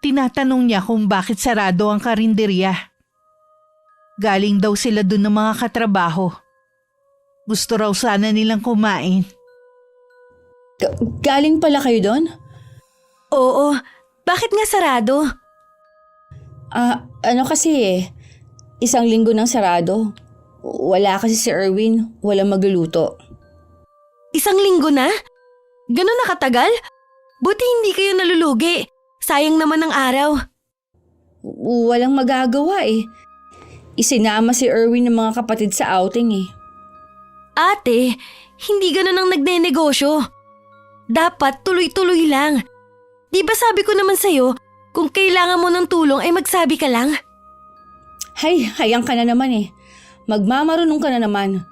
tinatanong niya kung bakit sarado ang karinderya. Galing daw sila dun ng mga katrabaho. Gusto raw sana nilang kumain. Galing pala kayo doon? Oo, bakit nga sarado? Ano kasi eh, 1 linggo nang sarado. Wala kasi si Erwin, walang magluluto. 1 linggo na? Ganun na katagal? Buti hindi kayo nalulugi. Sayang naman ang araw. Walang magagawa eh. Isinama si Erwin ng mga kapatid sa outing eh. Ate, hindi ganun ang nagnenegosyo. Dapat tuloy-tuloy lang. Di ba sabi ko naman sa'yo, kung kailangan mo ng tulong ay magsabi ka lang? Hay, hayang ka na naman eh. Magmamarunong ka na naman.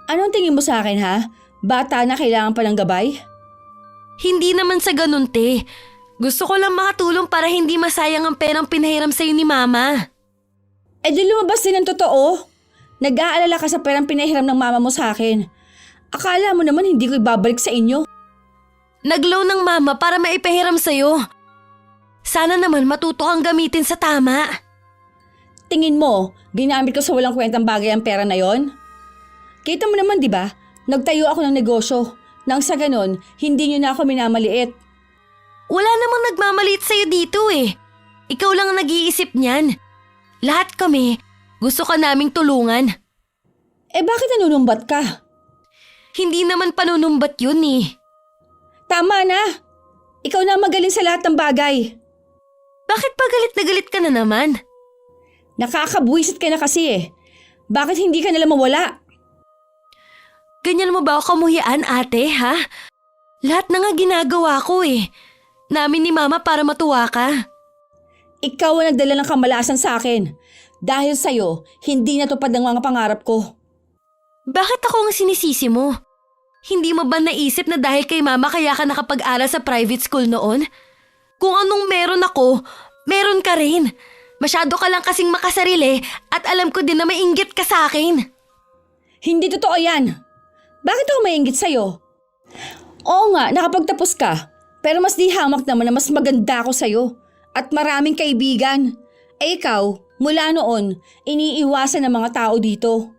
Anong tingin mo sa akin ha? Bata na kailangan pa ng gabay? Hindi naman sa ganun, te. Gusto ko lang makatulong para hindi masayang ang perang pinahiram sa'yo ni Mama. Di lumabas din ang totoo. Nag-aalala ka sa perang pinahiram ng mama mo sa akin. Akala mo naman hindi ko ibabalik sa inyo. Nag-loan ng mama para maipahiram sa'yo. Sana naman matuto kang gamitin sa tama. Tingin mo, ginamit ko sa walang kwentang bagay ang pera na yon? Kita mo naman, di ba? Nagtayo ako ng negosyo. Nang sa ganon, hindi nyo na ako minamaliit. Wala namang nagmamaliit sa'yo dito eh. Ikaw lang ang nag-iisip niyan. Lahat kami, gusto ka naming tulungan. Bakit nanunumbat ka? Hindi naman panunumbat yun eh. Tama na! Ikaw na magaling sa lahat ng bagay. Bakit pa galit na galit ka na naman? Nakakabwisit ka na kasi eh. Bakit hindi ka nalang mawala? Ganyan mo ba ako kamuhian, ate, ha? Lahat na nga ginagawa ko eh. Namin ni mama para matuwa ka. Ikaw ang nagdala ng kamalasan sa akin. Dahil sa'yo, hindi natupad ang mga pangarap ko. Bakit ako ang sinisisi mo? Hindi mo ba naisip na dahil kay mama kaya ka nakapag-aral sa private school noon? Kung anong meron ako, meron ka rin. Masyado ka lang kasing makasarili at alam ko din na mainggit ka sa akin. Hindi totoo yan. Bakit ako mainggit sa'yo? Oo nga, nakapagtapos ka. Pero mas di hamak naman na mas maganda ako sa'yo. At maraming kaibigan. Ikaw, mula noon, iniiwasan ng mga tao dito.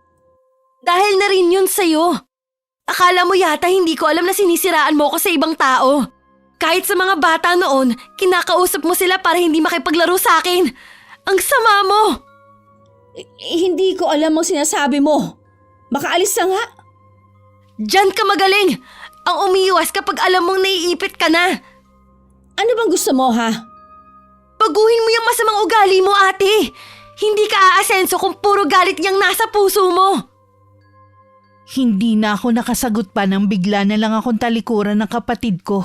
Dahil na rin yun sa'yo. Akala mo yata hindi ko alam na sinisiraan mo ko sa ibang tao. Kahit sa mga bata noon, kinakausap mo sila para hindi makipaglaro sa akin. Ang sama mo! Hindi ko alam ang sinasabi mo. Makaalis na nga. Diyan ka magaling! Ang umiiwas kapag alam mong naiipit ka na. Ano bang gusto mo, ha? Baguhin mo yung masamang ugali mo, ate. Hindi ka aasenso kung puro galit yung nasa puso mo. Hindi na ako nakasagot pa nang bigla na lang akong talikuran ng kapatid ko.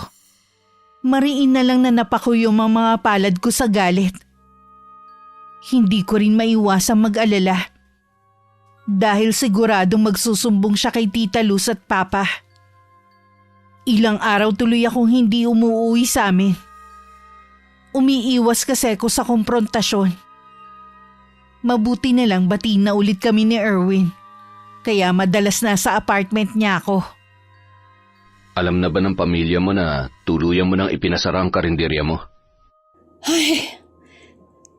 Mariin na lang na napako yung mga palad ko sa galit. Hindi ko rin maiwasang mag-alala. Dahil siguradong magsusumbong siya kay Tita Luz at Papa. Ilang araw tuloy akong hindi umuwi sa amin. Umiiwas kasi ako sa komprontasyon. Mabuti na lang batiin na ulit kami ni Erwin. Kaya madalas nasa apartment niya ako. Alam na ba ng pamilya mo na tuluyan mo nang ipinasara ang karinderya mo? Ay,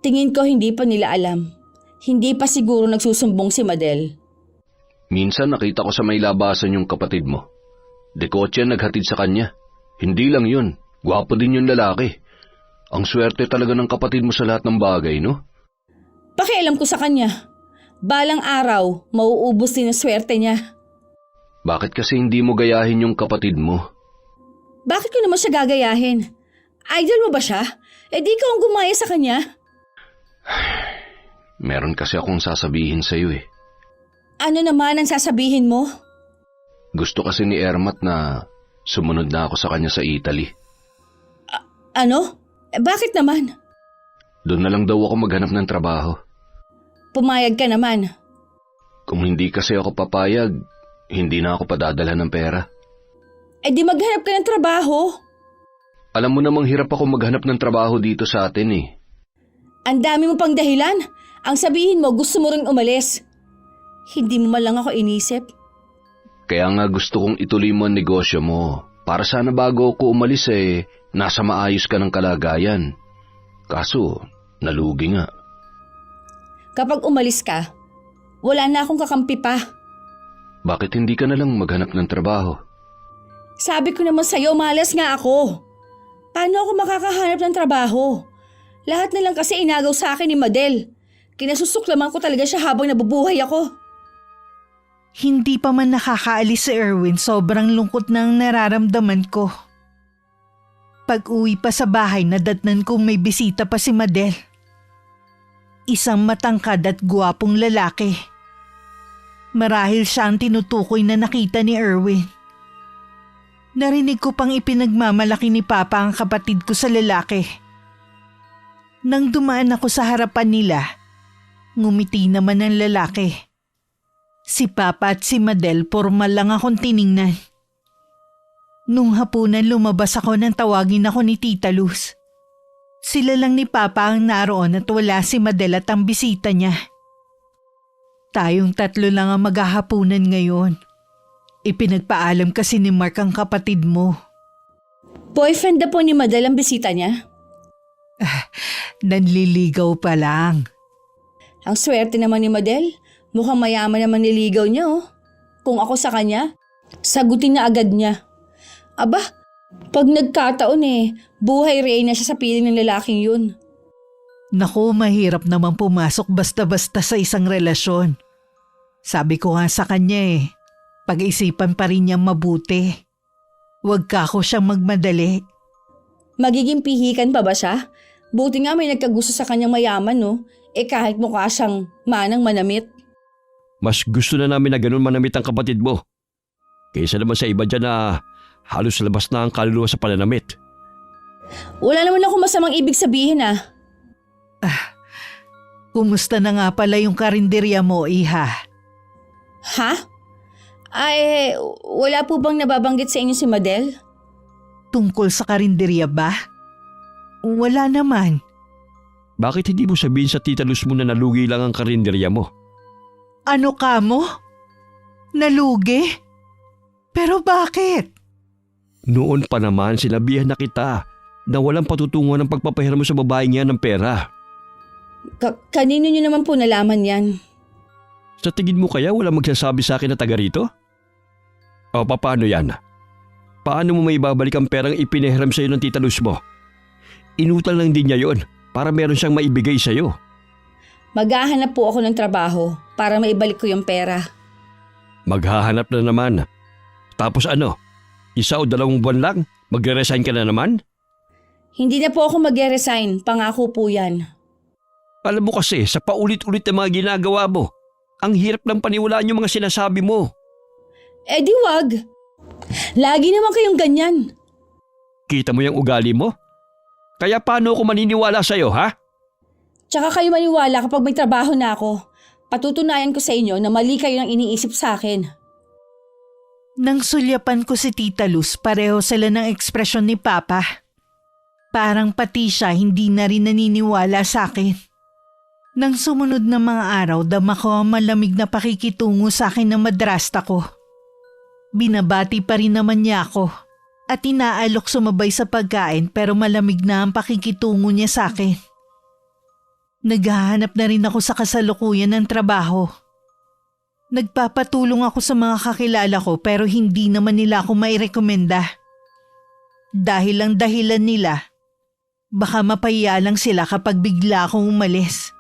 tingin ko hindi pa nila alam. Hindi pa siguro nagsusumbong si Madel. Minsan nakita ko sa may labasan yung kapatid mo. Dekotse naghatid sa kanya. Hindi lang yun, gwapo din yung lalaki. Ang swerte talaga ng kapatid mo sa lahat ng bagay, no? Pakialam ko sa kanya. Balang araw, mauubos din ang swerte niya. Bakit kasi hindi mo gayahin yung kapatid mo? Bakit ko naman siya gagayahin? Idol mo ba siya? Di ikaw ang gumaya sa kanya. Meron kasi akong sasabihin sa'yo eh. Ano naman ang sasabihin mo? Gusto kasi ni Ermat na sumunod na ako sa kanya sa Italy. Ano? Bakit naman? Doon na lang daw ako maghanap ng trabaho. Pumayag ka naman. Kung hindi kasi ako papayag, hindi na ako padadala ng pera. Di maghanap ka ng trabaho. Alam mo namang hirap ako maghanap ng trabaho dito sa atin eh. Ang dami mo pang dahilan. Ang sabihin mo, gusto mo ring umalis. Hindi mo man lang ako inisip. Kaya nga gusto kong ituloy mo ang negosyo mo. Para sana bago ako umalis nasa maayos ka ng kalagayan. Kaso, nalugi nga. Kapag umalis ka, wala na akong kakampi pa. Bakit hindi ka na lang maghanap ng trabaho? Sabi ko naman sa'yo, malas nga ako. Paano ako makakahanap ng trabaho? Lahat na lang kasi inagaw sa akin ni Madel. Kinasusuklaman ko talaga siya habang nabubuhay ako. Hindi pa man nakakaalis si Erwin, sobrang lungkot na ang nararamdaman ko. Pag-uwi pa sa bahay, nadatnan kong may bisita pa si Madel. Isang matangkad at guwapong lalaki. Marahil siya ang tinutukoy na nakita ni Erwin. Narinig ko pang ipinagmamalaki ni Papa ang kapatid ko sa lalaki. Nang dumaan ako sa harapan nila, ngumiti naman ang lalaki. Si Papa at si Madel formal lang akong tiningnan. Nung hapunan lumabas ako nang tawagin ako ni Tita Luz. Sila lang ni Papa ang naroon at wala si Madel at ang bisita niya. Tayong tatlo lang ang maghahapunan ngayon. Ipinagpaalam kasi ni Mark ang kapatid mo. Boyfriend na po ni Madel ang bisita niya. Nanliligaw pa lang. Ang swerte naman ni Madel. Mukhang mayaman naman niligaw niya oh. Kung ako sa kanya, sagutin na agad niya. Aba, pag nagkataon buhay reyna siya sa piling ng lalaking yun. Naku, mahirap naman pumasok basta-basta sa isang relasyon. Sabi ko nga sa kanya pag-isipan pa rin niyang mabuti. Huwag ka ako siyang magmadali. Magiging pihikan pa ba siya? Buti nga may nagkagusto sa kanyang mayaman no. Kahit mukha siyang manang manamit. Mas gusto na namin na ganun manamit ang kapatid mo. Kaysa naman sa iba dyan na halos labas na ang kaluluwa sa pananamit. Wala naman ako masamang ibig sabihin Kumusta na nga pala yung karinderya mo, Iha? Ha? Ay, wala po bang nababanggit sa inyo si Madel? Tungkol sa karinderya ba? Wala naman. Bakit hindi mo sabihin sa Tita Luz mo na nalugi lang ang karinderya mo? Ano ka mo? Nalugi? Pero bakit? Noon pa naman sinabihan na kita na walang patutunguhan ng pagpapahiram mo sa babaeng yan ng pera. Kanino nyo naman po nalaman yan? Sa tingin mo kaya walang magsasabi sa akin na taga rito? O paano yan? Paano mo may babalik ang perang ipinahiram sa iyo ng Tita Luz mo? Inutang lang din niya yon para meron siyang maibigay sa iyo. Maghahanap po ako ng trabaho para maibalik ko yung pera. Maghahanap na naman. Tapos ano? 1 o 2 buwan lang? Magre-resign ka na naman? Hindi na po ako mag-resign, pangako po yan. Alam mo kasi, sa paulit-ulit na mga ginagawa mo, ang hirap ng paniwalaan yung mga sinasabi mo. Di wag. Lagi naman kayong ganyan. Kita mo yung ugali mo? Kaya paano ako maniniwala sa'yo, ha? Tsaka kayo maniwala kapag may trabaho na ako. Patutunayan ko sa inyo na mali kayo ng iniisip sa akin. Nang sulyapan ko si Tita Luz, pareho sila ng ekspresyon ni Papa. Parang pati siya hindi na rin naniniwala sa akin. Nang sumunod na mga araw, dama ko ang malamig na pakikitungo sa akin ng madrasta ko. Binabati pa rin naman niya ako at inaalok sumabay sa pagkain pero malamig na ang pakikitungo niya sa akin. Naghahanap na rin ako sa kasalukuyan ng trabaho. Nagpapatulong ako sa mga kakilala ko pero hindi naman nila ako mairekomenda. Dahil ang dahilan nila, baka mapahiya lang sila kapag bigla akong umalis.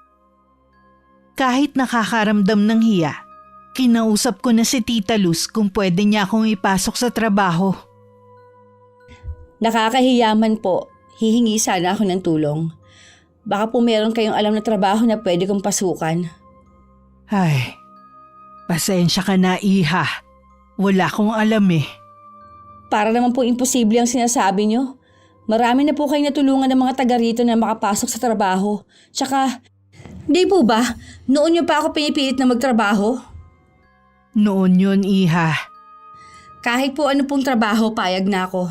Kahit nakakaramdam ng hiya, kinausap ko na si Tita Luz kung pwede niya akong ipasok sa trabaho. Nakakahiyaman po. Hihingi sana ako ng tulong. Baka po meron kayong alam na trabaho na pwede kong pasukan. Ay, pasensya ka na, Iha. Wala akong alam Para naman po imposible ang sinasabi nyo. Marami na po kayo natulungan ng mga taga rito na makapasok sa trabaho. Tsaka, di po ba, noon nyo pa ako pinipilit na magtrabaho? Noon yun, Iha. Kahit po ano pong trabaho, payag na ako.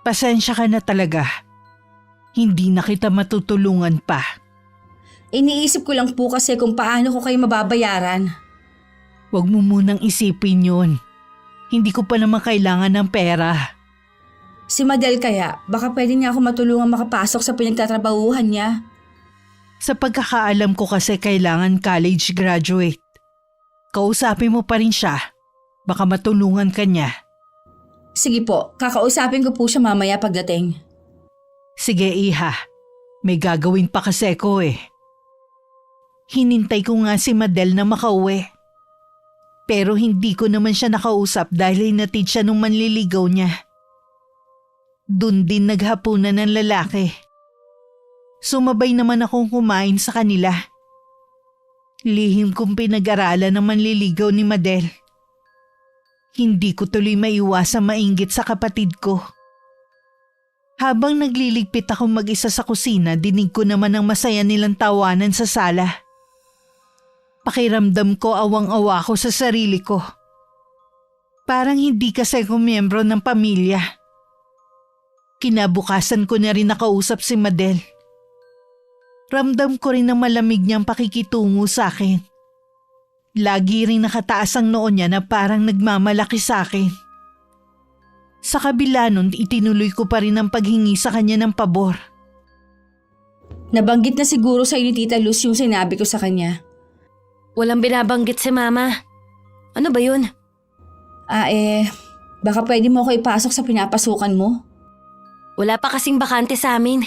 Pasensya ka na talaga. Hindi na kita matutulungan pa. Iniisip ko lang po kasi kung paano ko kayo mababayaran. Huwag mo munang isipin yun. Hindi ko pa naman kailangan ng pera. Si Madel kaya, baka pwede niya ako matulungan makapasok sa pinagtatrabahuhan niya. Sa pagkakaalam ko kasi kailangan college graduate. Kausapin mo pa rin siya. Baka matulungan ka niya. Sige po, kakausapin ko po siya mamaya pagdating. Sige, Iha. May gagawin pa kasi ko Hinintay ko nga si Madel na makauwi. Pero hindi ko naman siya nakausap dahil hinatid siya nung manliligaw niya. Doon din naghapunan ng lalaki. Sumabay naman akong kumain sa kanila. Lihim kong pinag-aralan ng manliligaw ni Madel. Hindi ko tuloy maiwasang mainggit sa kapatid ko. Habang nagliligpit akong mag-isa sa kusina, dinig ko naman ang masaya nilang tawanan sa sala. Pakiramdam ko awang-awa ko sa sarili ko. Parang hindi kasi ako miyembro ng pamilya. Kinabukasan ko na rin nakausap si Madel. Ramdam ko rin ang malamig niyang pakikitungo sa akin. Lagi ring nakataas ang noo niya na parang nagmamalaki sa akin. Sa kabila nun, itinuloy ko pa rin ang paghingi sa kanya ng pabor. Nabanggit na siguro sa ni Tita Luz yung sinabi ko sa kanya. Walang binabanggit si Mama. Ano ba yun? Baka pwede mo ako ipasok sa pinapasukan mo? Wala pa kasing bakante sa amin.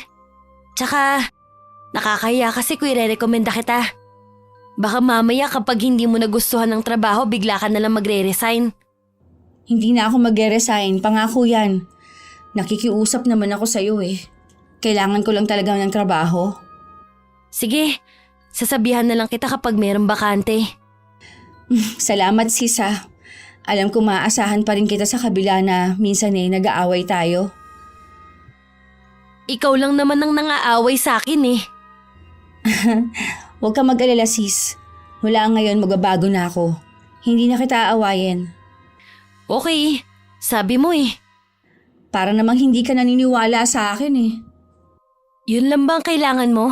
Tsaka, nakakahiya kasi kung i-recommenda kita. Baka mamaya kapag hindi mo nagustuhan ng trabaho, bigla ka nalang magre-resign. Hindi na ako magre-resign, pangako yan. Nakikiusap naman ako sa'yo eh. Kailangan ko lang talaga ng trabaho. Sige, sasabihan na lang kita kapag mayroong bakante. Salamat sis ha. Alam ko maaasahan pa rin kita sa kabila na minsan nag-aaway tayo. Ikaw lang naman ang nangaaway sa akin eh. Huwag ka mag-alala sis. Mula ngayon magbabago na ako. Hindi na kita aawayin. Okay, sabi mo eh. Para namang hindi ka naniniwala sa akin eh. Yun lang bang kailangan mo?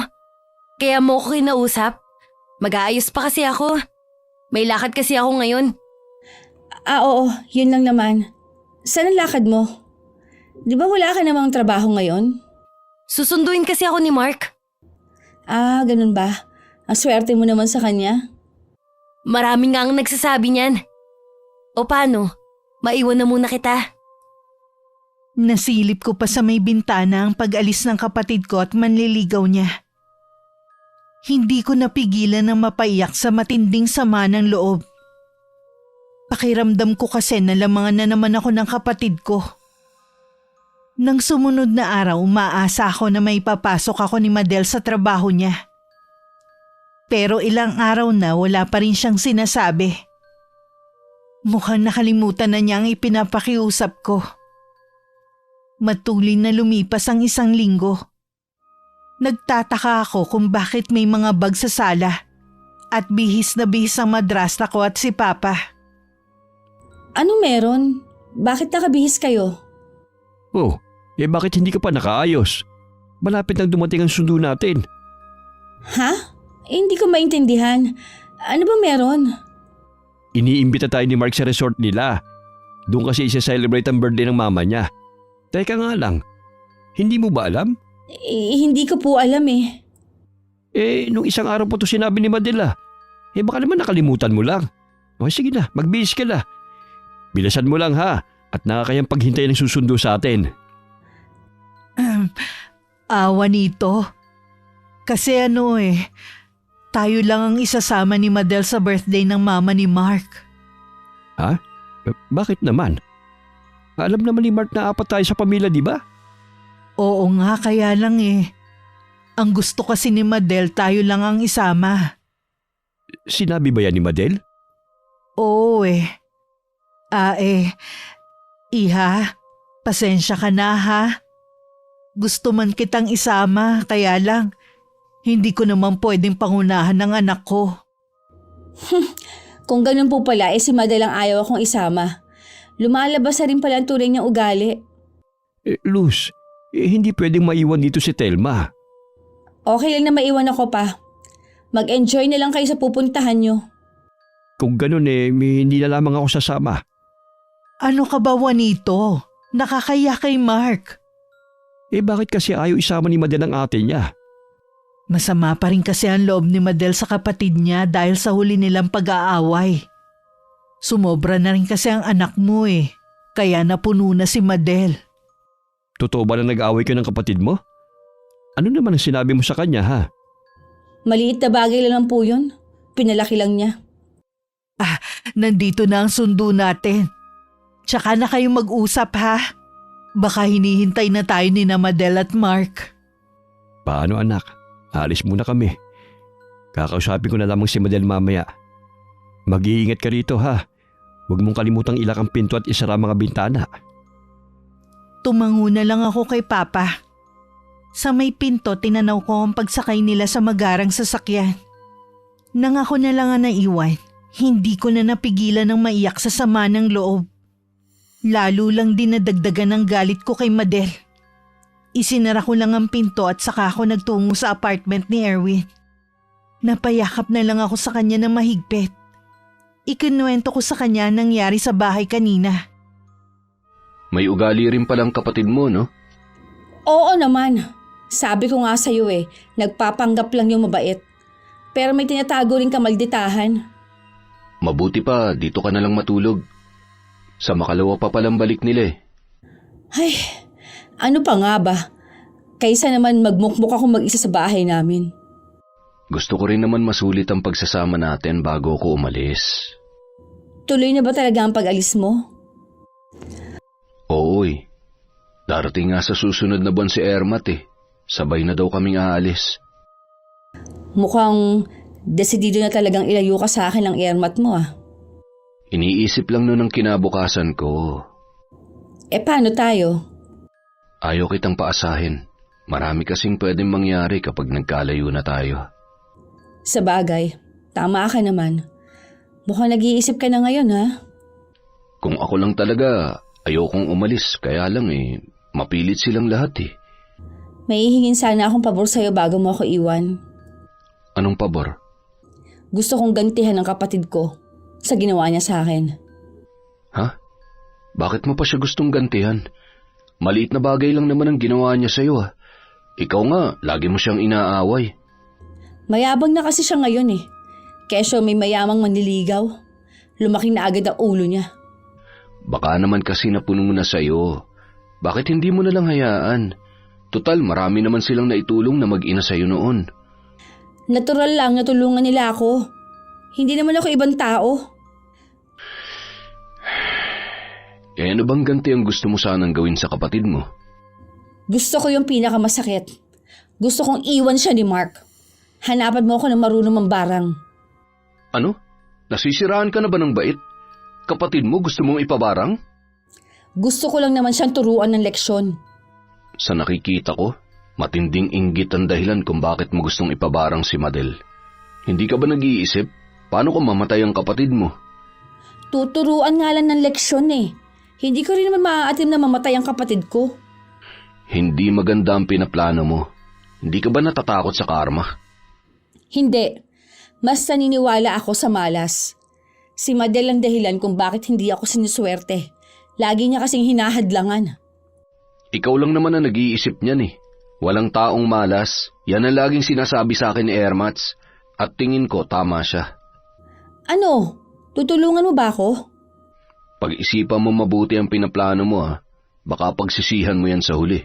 Kaya mo ko kinausap? Mag-aayos pa kasi ako. May lakad kasi ako ngayon. Oo, yun lang naman. Saan ang lakad mo? Di ba wala ka namang trabaho ngayon? Susunduin kasi ako ni Mark. Ganun ba? Ang swerte mo naman sa kanya. Marami nga ang nagsasabi niyan. O paano? Maiwan na muna kita. Nasilip ko pa sa may bintana ang pag-alis ng kapatid ko at manliligaw niya. Hindi ko napigilan na mapaiyak sa matinding sama ng loob. Pakiramdam ko kasi nalamangan na naman ako ng kapatid ko. Nang sumunod na araw, umaasa ako na may papasok ako ni Madel sa trabaho niya. Pero ilang araw na wala pa rin siyang sinasabi. Mukhang nakalimutan na niya ang ipinapakiusap ko. Matulin na lumipas ang 1 linggo. Nagtataka ako kung bakit may mga bag sa sala at bihis na bihis ang madrasta ko at si Papa. Ano meron? Bakit nakabihis kayo? Oh, bakit hindi ka pa nakaayos? Malapit nang dumating ang sundo natin. Ha? Hindi ko maintindihan. Ano ba meron? Iniimbita tayo ni Mark sa resort nila. Doon kasi isa-celebrate ang birthday ng mama niya. Teka nga lang, hindi mo ba alam? Hindi ko po alam eh. Nung isang araw pa to sinabi ni Madela. Baka naman nakalimutan mo lang. O sige na, magbihis ka na. Bilasan mo lang ha, at nakakayang paghintay ng susundo sa atin. Awa nito. Kasi tayo lang ang isasama ni Madel sa birthday ng mama ni Mark. Ha? Bakit naman? Alam naman ni Mark na 4 tayo sa pamilya, di ba? Oo nga, kaya lang Ang gusto kasi ni Madel, tayo lang ang isama. Sinabi ba yan ni Madel? Oo Iha, pasensya ka na ha. Gusto man kitang isama, kaya lang, hindi ko naman pwedeng pangunahan ng anak ko. Kung ganun po pala, si Madel ang ayaw akong isama. Lumalabas na rin pala ang tunay niyang ugali. Luz, hindi pwedeng maiwan dito si Telma. Okay lang na maiwan ako pa. Mag-enjoy na lang kayo sa pupuntahan niyo. Kung ganun hindi na lamang ako sasama. Ano ka ba, Juanito? Nakakaya kay Mark. Bakit kasi ayaw isama ni Madel ang ate niya? Masama pa rin kasi ang loob ni Madel sa kapatid niya dahil sa huli nilang pag-aaway. Sumobra na rin kasi ang anak mo kaya napuno na si Madel. Totoo ba na nag-aaway ka ng kapatid mo? Ano naman ang sinabi mo sa kanya ha? Maliit na bagay lang po yun. Pinalaki lang niya. Nandito na ang sundo natin. Tsaka na kayong mag-usap ha. Baka hinihintay na tayo ni na Madel at Mark. Paano anak? Alis muna kami. Kakausapin ko na lamang si Madel mamaya. Mag-iingat ka rito ha. Huwag mong kalimutang ilak ang pinto at isara ang mga bintana. Tumango na lang ako kay Papa. Sa may pinto, tinanaw ko ang pagsakay nila sa magarang sasakyan. Nang ako na lang ang naiwan, hindi ko na napigilan ng maiyak sa sama ng loob. Lalo lang din nadagdagan ng galit ko kay Madel. Isinara ko lang ang pinto at saka ako nagtungo sa apartment ni Erwin. Napayakap na lang ako sa kanya ng mahigpit. Ikinuwento ko sa kanya ang nangyari sa bahay kanina. May ugali rin palang kapatid mo, no? Oo naman. Sabi ko nga sa'yo nagpapanggap lang yung mabait. Pero may tinatago rin kamalditahan. Mabuti pa, dito ka na lang matulog. Sa makalawa pa palang balik nila eh. Ay, ano pa nga ba? Kaysa naman magmukmuk ako mag-isa sa bahay namin. Gusto ko rin naman masulit ang pagsasama natin bago ako umalis. Tuloy na ba talaga ang pag-alis mo? Oo eh. Darating nga sa susunod na buwan si Ermat eh. Sabay na daw kaming aalis. Mukhang desidido na talagang ilayo ka sa akin ng Ermat mo ah. Iniisip lang nun ang kinabukasan ko. Paano tayo? Ayaw kitang paasahin. Marami kasing pwedeng mangyari kapag nagkalayo na tayo. Sa bagay, tama ka naman. Mukhang nag-iisip ka na ngayon ha? Kung ako lang talaga, ayokong umalis. Kaya lang mapilit silang lahat eh. May hihingin sana akong pabor sa'yo bago mo ako iwan. Anong pabor? Gusto kong gantihan ng kapatid ko sa ginawa niya sa akin. Ha? Bakit mo pa siya gustong gantihan? Maliit na bagay lang naman ang ginawa niya sa'yo ah. Ikaw nga, lagi mo siyang inaaway. Mayabang na kasi siya ngayon Kesyo may mayamang manliligaw. Lumaki na agad ang ulo niya. Baka naman kasi napuno mo na sa'yo. Bakit hindi mo na lang hayaan? Total, marami naman silang naitulong na mag-ina sa'yo noon. Natural lang na tulungan nila ako. Hindi naman ako ibang tao. Ano bang ganti ang gusto mo sanang gawin sa kapatid mo? Gusto ko yung pinakamasakit. Gusto kong iwan siya ni Mark. Hanapan mo ako ng marunong mambarang. Ano? Nasisiraan ka na ba ng bait? Kapatid mo gusto mong ipabarang? Gusto ko lang naman siyang turuan ng leksyon. Sa nakikita ko, matinding inggit ang dahilan kung bakit mo gustong ipabarang si Madel. Hindi ka ba nag-iisip? Paano kung mamatay ang kapatid mo? Tuturuan nga lang ng leksyon Hindi ko rin naman maaatim na mamatay ang kapatid ko. Hindi maganda ang pinaplano mo. Hindi ka ba natatakot sa karma? Hindi. Mas naniniwala ako sa malas. Si Madel ang dahilan kung bakit hindi ako sinuswerte. Lagi niya kasing hinahadlangan. Ikaw lang naman ang nag-iisip niyan Walang taong malas. Yan ang laging sinasabi sa akin ni Ermats. At tingin ko tama siya. Ano? Tutulungan mo ba ako? Pag-isipan mo mabuti ang pinaplano mo Baka pagsisihan mo yan sa huli.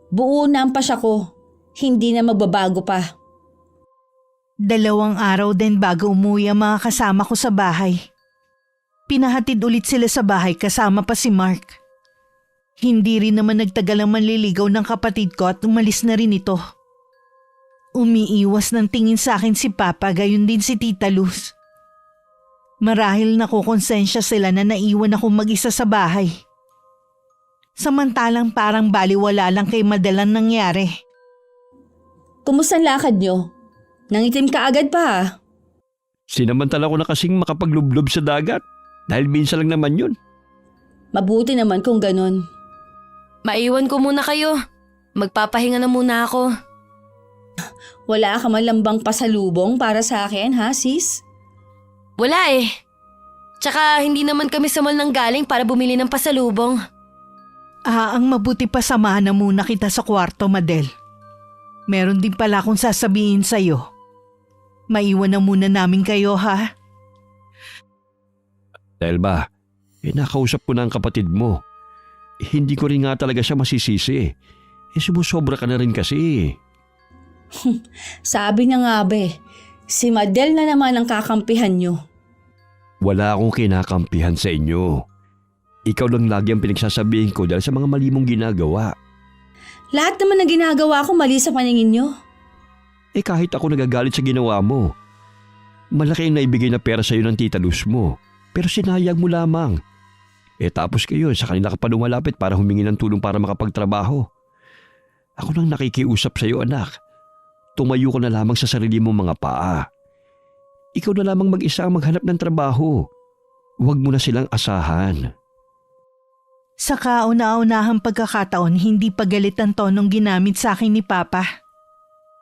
Buo na ang pasya ko. Hindi na magbabago pa. 2 araw din bago umuwi ang mga kasama ko sa bahay. Pinahatid ulit sila sa bahay kasama pa si Mark. Hindi rin naman nagtagal ang manliligaw ng kapatid ko at umalis na rin ito. Umiiwas ng tingin sa akin si Papa, gayon din si Tita Luz. Marahil nakukonsensya sila na naiwan ako mag-isa sa bahay. Samantalang parang baliwala lang kay Madel ang nangyari. Kumusta ang lakad niyo? Nangitim ka agad pa Sinamantala ko na kasing makapaglublob sa dagat. Dahil minsan lang naman yun. Mabuti naman kung ganun. Maiwan ko muna kayo. Magpapahinga na muna ako. Wala ka man lang bang pasalubong para sa akin ha sis? Wala Tsaka hindi naman kami sa mall nang galing para bumili ng pasalubong. Ang mabuti pa samahan na muna kita sa kwarto, Madel. Meron din pala akong sasabihin sa'yo. Maiwan na muna namin kayo, ha? Dahil ba, nakausap ko na ang kapatid mo. Hindi ko rin nga talaga siya masisisi. Sumusobra ka na rin kasi. Sabi niya nga si Madel na naman ang kakampihan niyo. Wala akong kinakampihan sa inyo. Ikaw lang lagi ang pinagsasabihin ko dahil sa mga mali mong ginagawa. Lahat naman ng ginagawa ko mali sa paningin niyo. Kahit ako nagagalit sa ginawa mo. Malaki ang naibigay na pera sa'yo ng Tita Luz mo. Pero sinayang mo lamang. Tapos kayo, sa kanila ka pa lumalapit para humingi ng tulong para makapagtrabaho. Ako lang nakikiusap sa'yo, anak. Tumayo ka na lamang sa sarili mong mga paa. Ikaw na lamang mag-isa ang maghanap ng trabaho. Huwag mo na silang asahan. Sa kauna-unahang pagkakataon, hindi pagalit ang tonong ginamit sa akin ni Papa.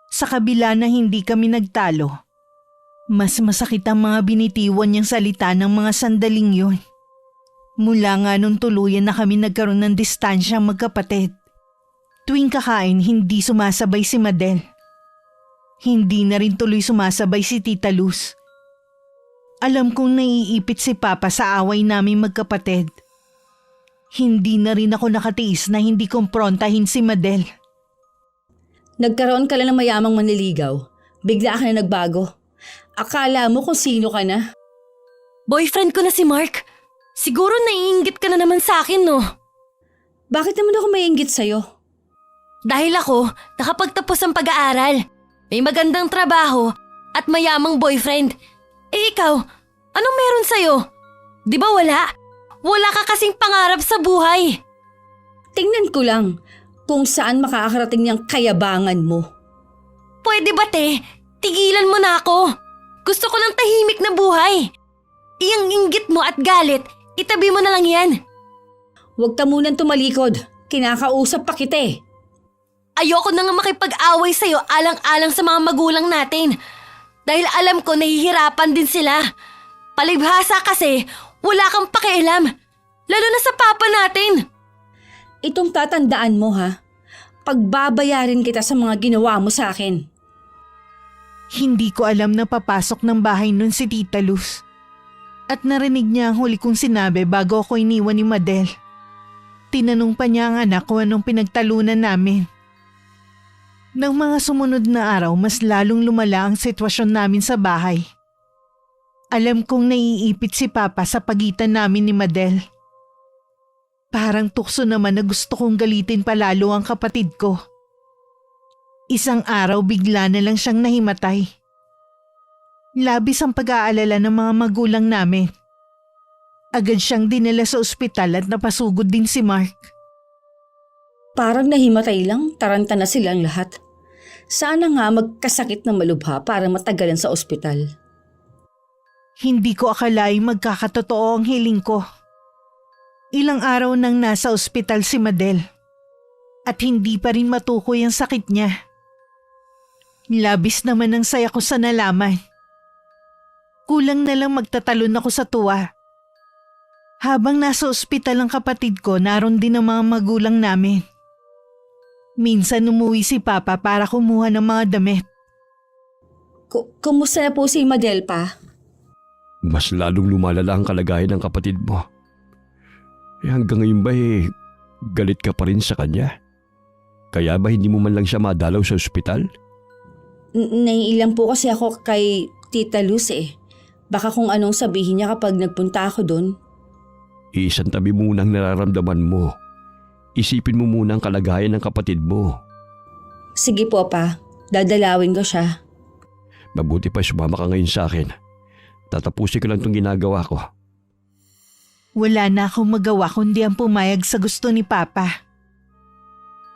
Sa kabila na hindi kami nagtalo, Mas masakit ang mga binitiwan niyang salita ng mga sandaling yun. Mula nga nung tuluyan na kami nagkaroon ng distansya magkapatid. Tuwing kakain, hindi sumasabay si Madel. Hindi na rin tuloy sumasabay si Tita Luz. Alam kong naiipit si Papa sa away namin magkapatid. Hindi na rin ako nakatiis na hindi kumprontahin si Madel. Nagkaroon ka lang ng mayamang manliligaw. Bigla ka na nagbago. Akala mo kung sino ka na. Boyfriend ko na si Mark. Siguro naiinggit ka na naman sa akin, no? Bakit naman ako maiinggit sa'yo? Dahil ako, nakapagtapos ang pag-aaral. May magandang trabaho at mayamang boyfriend. Eh ikaw, anong meron sa'yo? Di ba wala? Wala ka kasing pangarap sa buhay. Tingnan ko lang kung saan makakarating niyang kayabangan mo. Pwede ba, te? Tigilan mo na ako. Gusto ko ng tahimik na buhay. Iyang inggit mo at galit, itabi mo na lang yan. Huwag ka munang tumalikod. Kinakausap pa kita eh. Ayoko na nga makipag-away sa'yo alang-alang sa mga magulang natin. Dahil alam ko nahihirapan din sila. Palibhasa kasi, wala kang pakialam. Lalo na sa papa natin. Itong tatandaan mo ha. Pagbabayarin kita sa mga ginawa mo sa akin. Hindi ko alam na papasok ng bahay nun si Tita Luz. At narinig niya ang huli kong sinabi bago ako iniwan ni Madel. Tinanong pa niya ang anak kung anong pinagtalunan namin. Nang mga sumunod na araw, mas lalong lumala ang sitwasyon namin sa bahay. Alam kong naiipit si Papa sa pagitan namin ni Madel. Parang tukso naman na gusto kong galitin palalo ang kapatid ko. Isang araw bigla na lang siyang nahimatay. Labis ang pag-aalala ng mga magulang namin. Agad siyang dinala sa ospital at napasugod din si Mark. Parang nahimatay lang, taranta na silang lahat. Sana nga magkasakit na malubha para matagalan sa ospital. Hindi ko akalaing magkakatotoo ang hiling ko. Ilang araw nang nasa ospital si Madel. At hindi pa rin matukoy ang sakit niya. Labis naman ang saya ko sa nalaman. Kulang na lang magtatalon ako sa tuwa. Habang nasa ospital ang kapatid ko, naroon din ang mga magulang namin. Minsan umuwi si Papa para kumuha ng mga damit. Kumusta na po si Madel pa? Mas lalong lumalala ang kalagayan ng kapatid mo. Hanggang ngayon ba galit ka pa rin sa kanya? Kaya ba hindi mo man lang siya madalaw sa ospital? Naiilang po kasi ako kay Tita Luz eh. Baka kung anong sabihin niya kapag nagpunta ako doon. Isang tabi muna ang nararamdaman mo. Isipin mo muna ang kalagayan ng kapatid mo. Sige po pa, dadalawin ko siya. Mabuti pa sumama ka ngayon sa akin. Tatapusin ko lang itong ginagawa ko. Wala na akong magawa kundi ang pumayag sa gusto ni Papa.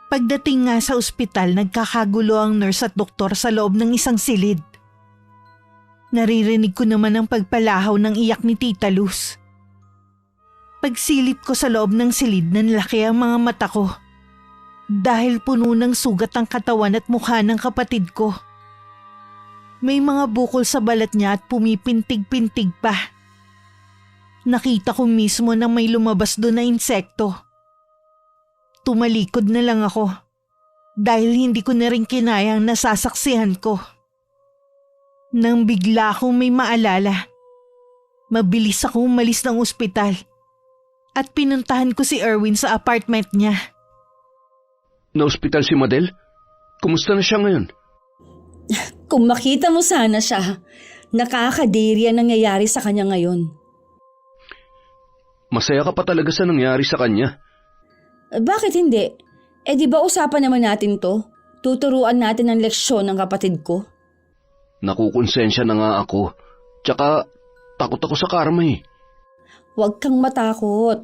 Pagdating nga sa ospital, nagkakagulo ang nurse at doktor sa loob ng isang silid. Naririnig ko naman ang pagpalahaw ng iyak ni Tita Luz. Pagsilip ko sa loob ng silid, nanlaki ang mga mata ko. Dahil puno ng sugat ang katawan at mukha ng kapatid ko. May mga bukol sa balat niya at pumipintig-pintig pa. Nakita ko mismo na may lumabas doon na insekto. Tumalikod na lang ako dahil hindi ko na rin kinayang nasasaksihan ko. Nang bigla akong may maalala, mabilis akong umalis ng ospital at pinuntahan ko si Erwin sa apartment niya. Na-ospital si Madel? Kumusta na siya ngayon? Kung makita mo sana siya, nakakadiri ang nangyayari sa kanya ngayon. Masaya ka pa talaga sa nangyari sa kanya. Bakit hindi? Di ba usapan naman natin to? Tuturuan natin ang leksyon ng kapatid ko. Nakukonsensya na nga ako. Tsaka takot ako sa karma eh. Huwag kang matakot.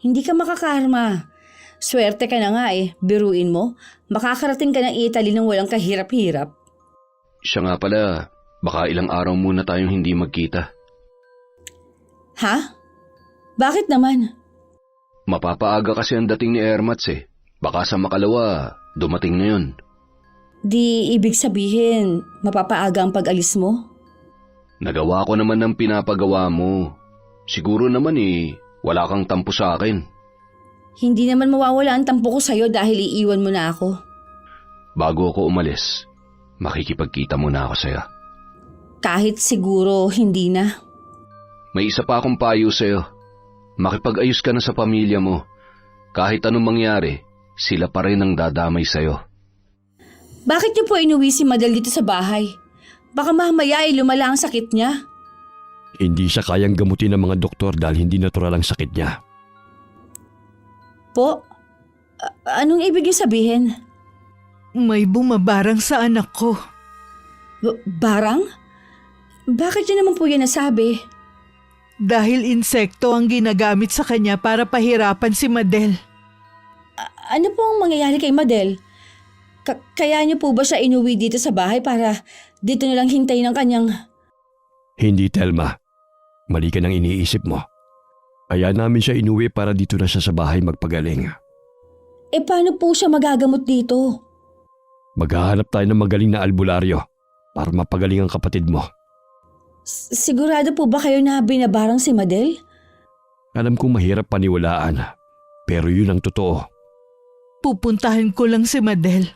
Hindi ka makakarma. Swerte ka na nga eh. Biruin mo, makakarating ka ng Italy nang walang kahirap-hirap. Siya nga pala, baka ilang araw muna tayong hindi magkita. Ha? Bakit naman? Mapapaaga kasi ang dating ni Ermats eh. Baka sa makalawa, dumating na yun. Di ibig sabihin, mapapaaga ang pag-alis mo? Nagawa ko naman ng pinapagawa mo. Siguro naman wala kang tampo sa akin. Hindi naman mawawala ang tampo ko sa'yo dahil iiwan mo na ako. Bago ako umalis, makikipagkita muna ako sa'yo. Kahit siguro hindi na. May isa pa akong payo sa'yo. Makipag-ayos ka na sa pamilya mo. Kahit anong mangyari, sila pa rin ang dadamay sa'yo. Bakit niyo po inuwi si Madel dito sa bahay? Baka mamaya ay lumala ang sakit niya. Hindi siya kayang gamutin ng mga doktor dahil hindi natural ang sakit niya. Po? Anong ibig niyo sabihin? May bumabarang sa anak ko. Barang? Bakit niyo naman po yan nasabi? Dahil insekto ang ginagamit sa kanya para pahirapan si Madel. Ano po ang mangyayari kay Madel? Kaya niyo po ba siya inuwi dito sa bahay para dito nilang hintayin ang kanyang... Hindi, Telma. Mali ka nang iniisip mo. Kaya namin siya inuwi para dito na siya sa bahay magpagaling. Paano po siya magagamot dito? Maghahanap tayo ng magaling na albularyo para mapagaling ang kapatid mo. Sigurado po ba kayo na binabarang si Madel? Alam kong mahirap paniwalaan, pero yun ang totoo. Pupuntahan ko lang si Madel.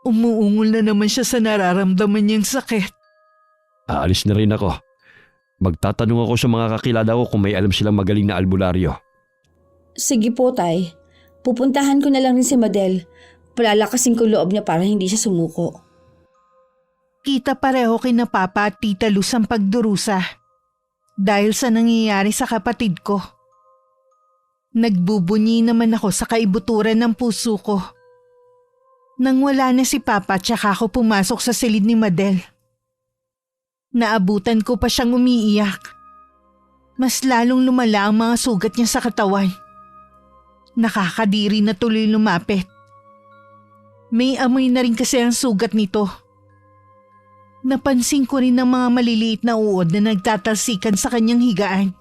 Umuungol na naman siya sa nararamdaman niyang sakit. Aalis na rin ako. Magtatanong ako sa mga kakilala ko kung may alam silang magaling na albularyo. Sige po, Tay. Pupuntahan ko na lang rin si Madel. Palalakasin ko loob niya para hindi siya sumuko. Kita pareho kina Papa at Tita Luz ang pagdurusa dahil sa nangyayari sa kapatid ko. Nagbubunyi naman ako sa kaibuturan ng puso ko. Nang wala na si Papa tsaka ako pumasok sa silid ni Madel. Naabutan ko pa siyang umiiyak. Mas lalong lumala ang mga sugat niya sa katawan. Nakakadiri na tuloy lumapit. May amoy na rin kasi ang sugat nito. Napansin ko rin ang mga maliliit na uod na nagtatalsikan sa kanyang higaan.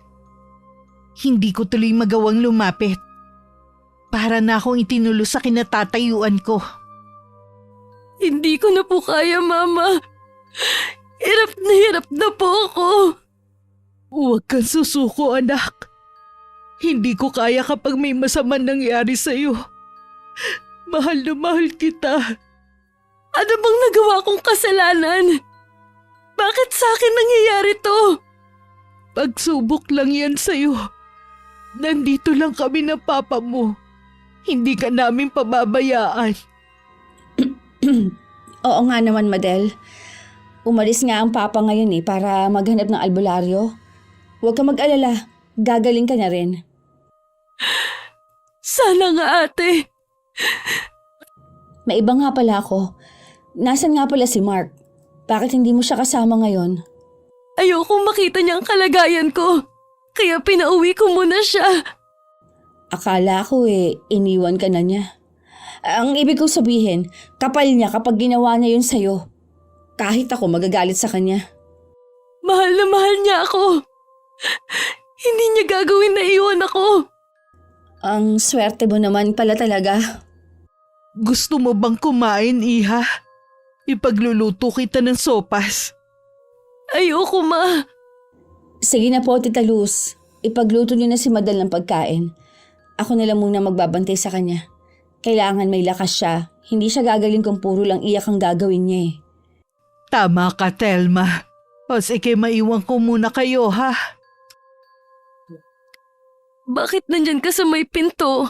Hindi ko tuloy magawang lumapit. Para na akong itinulo sa kinatatayuan ko. Hindi ko na po kaya, Mama. Hirap na po ako. Huwag kang susuko, anak. Hindi ko kaya kapag may masamang nangyari sa'yo. Mahal na mahal kita. Ano bang nagawa kong kasalanan? Bakit sa akin nangyayari to? Pagsubok lang yan sa'yo. Nandito lang kami ng papa mo. Hindi ka namin pababayaan. Oo nga naman, Madel. Umalis nga ang papa ngayon para maghanap ng albularyo. Huwag ka mag-alala. Gagaling ka na rin. Sana nga, ate. May iba nga pala ako. Nasaan nga pala si Mark? Bakit hindi mo siya kasama ngayon? Ayokong makita niya ang kalagayan ko. Kaya pinauwi ko muna siya. Akala ko iniwan ka na niya. Ang ibig kong sabihin, kapal niya kapag ginawa niya yun sa'yo. Kahit ako magagalit sa kanya. Mahal na mahal niya ako. Hindi niya gagawin na iwan ako. Ang swerte mo naman pala talaga. Gusto mo bang kumain, Iha? Ipagluluto kita ng sopas. Ayoko, Ma. Sige na po, Tita Luz. Ipagluto niyo na si Madel ng pagkain. Ako na lang muna magbabantay sa kanya. Kailangan may lakas siya. Hindi siya gagaling kung puro lang iyak ang gagawin niya Tama ka, Telma. O sige, maiwan ko muna kayo, ha? Bakit nandyan ka sa may pinto?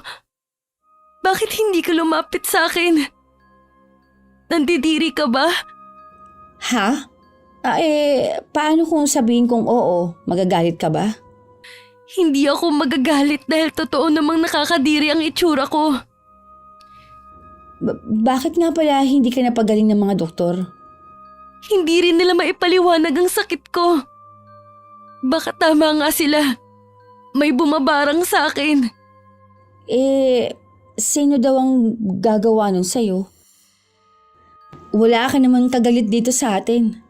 Bakit hindi ka lumapit sa akin? Nandidiri ka ba? Ha? Paano kung sabihin kong oo? Magagalit ka ba? Hindi ako magagalit dahil totoo namang nakakadiri ang itsura ko. Bakit nga pala hindi ka napagaling ng mga doktor? Hindi rin nila maipaliwanag ang sakit ko. Baka tama nga sila. May bumabarang sa akin. Sino daw ang gagawa nun sa'yo? Wala ka namang kagalit dito sa atin.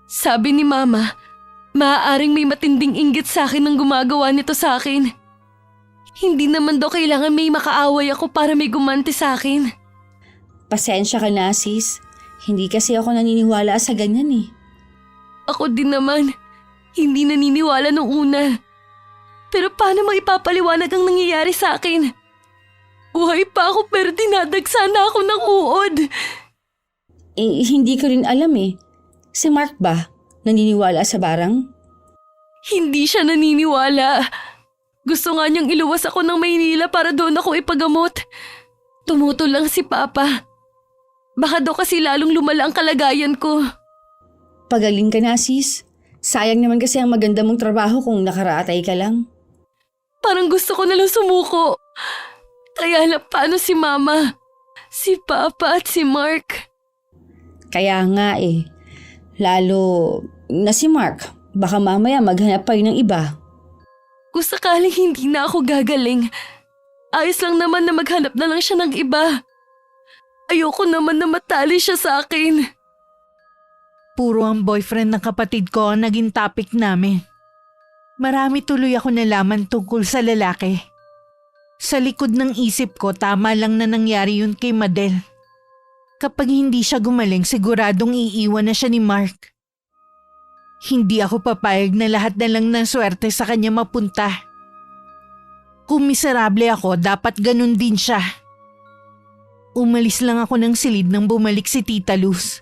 Sabi ni Mama, maaaring may matinding inggit sa akin ang gumagawa nito sa akin. Hindi naman daw kailangan may makaaway ako para may gumanti sa akin. Pasensya ka na, sis. Hindi kasi ako naniniwala sa ganyan Ako din naman, hindi naniniwala nung una. Pero paano maipapaliwanag ang nangyayari sa akin? Buhay pa ako pero dinadagsa na ako ng uod. Hindi ko rin alam eh. Si Mark ba? Naniniwala sa barang? Hindi siya naniniwala. Gusto nga niyang iluwas ako ng Maynila para doon ako ipagamot. Tumutol lang si Papa. Baka daw kasi lalong lumala ang kalagayan ko. Pagaling ka na, sis. Sayang naman kasi ang maganda mong trabaho kung nakaratay ka lang. Parang gusto ko nalang sumuko. Kaya lang paano si Mama, si Papa at si Mark? Kaya nga eh. Lalo na si Mark. Baka mamaya maghanap pa yun ng iba. Kung sakaling hindi na ako gagaling, ayos lang naman na maghanap na lang siya ng iba. Ayoko naman na matali siya sa akin. Puro ang boyfriend ng kapatid ko ang naging topic namin. Marami tuloy ako nalaman tungkol sa lalaki. Sa likod ng isip ko, tama lang na nangyari yun kay Madel. Kapag hindi siya gumaling, siguradong iiwan na siya ni Mark. Hindi ako papayag na lahat na lang ng swerte sa kanya mapunta. Kung miserable ako, dapat ganun din siya. Umalis lang ako ng silid nang bumalik si Tita Luz.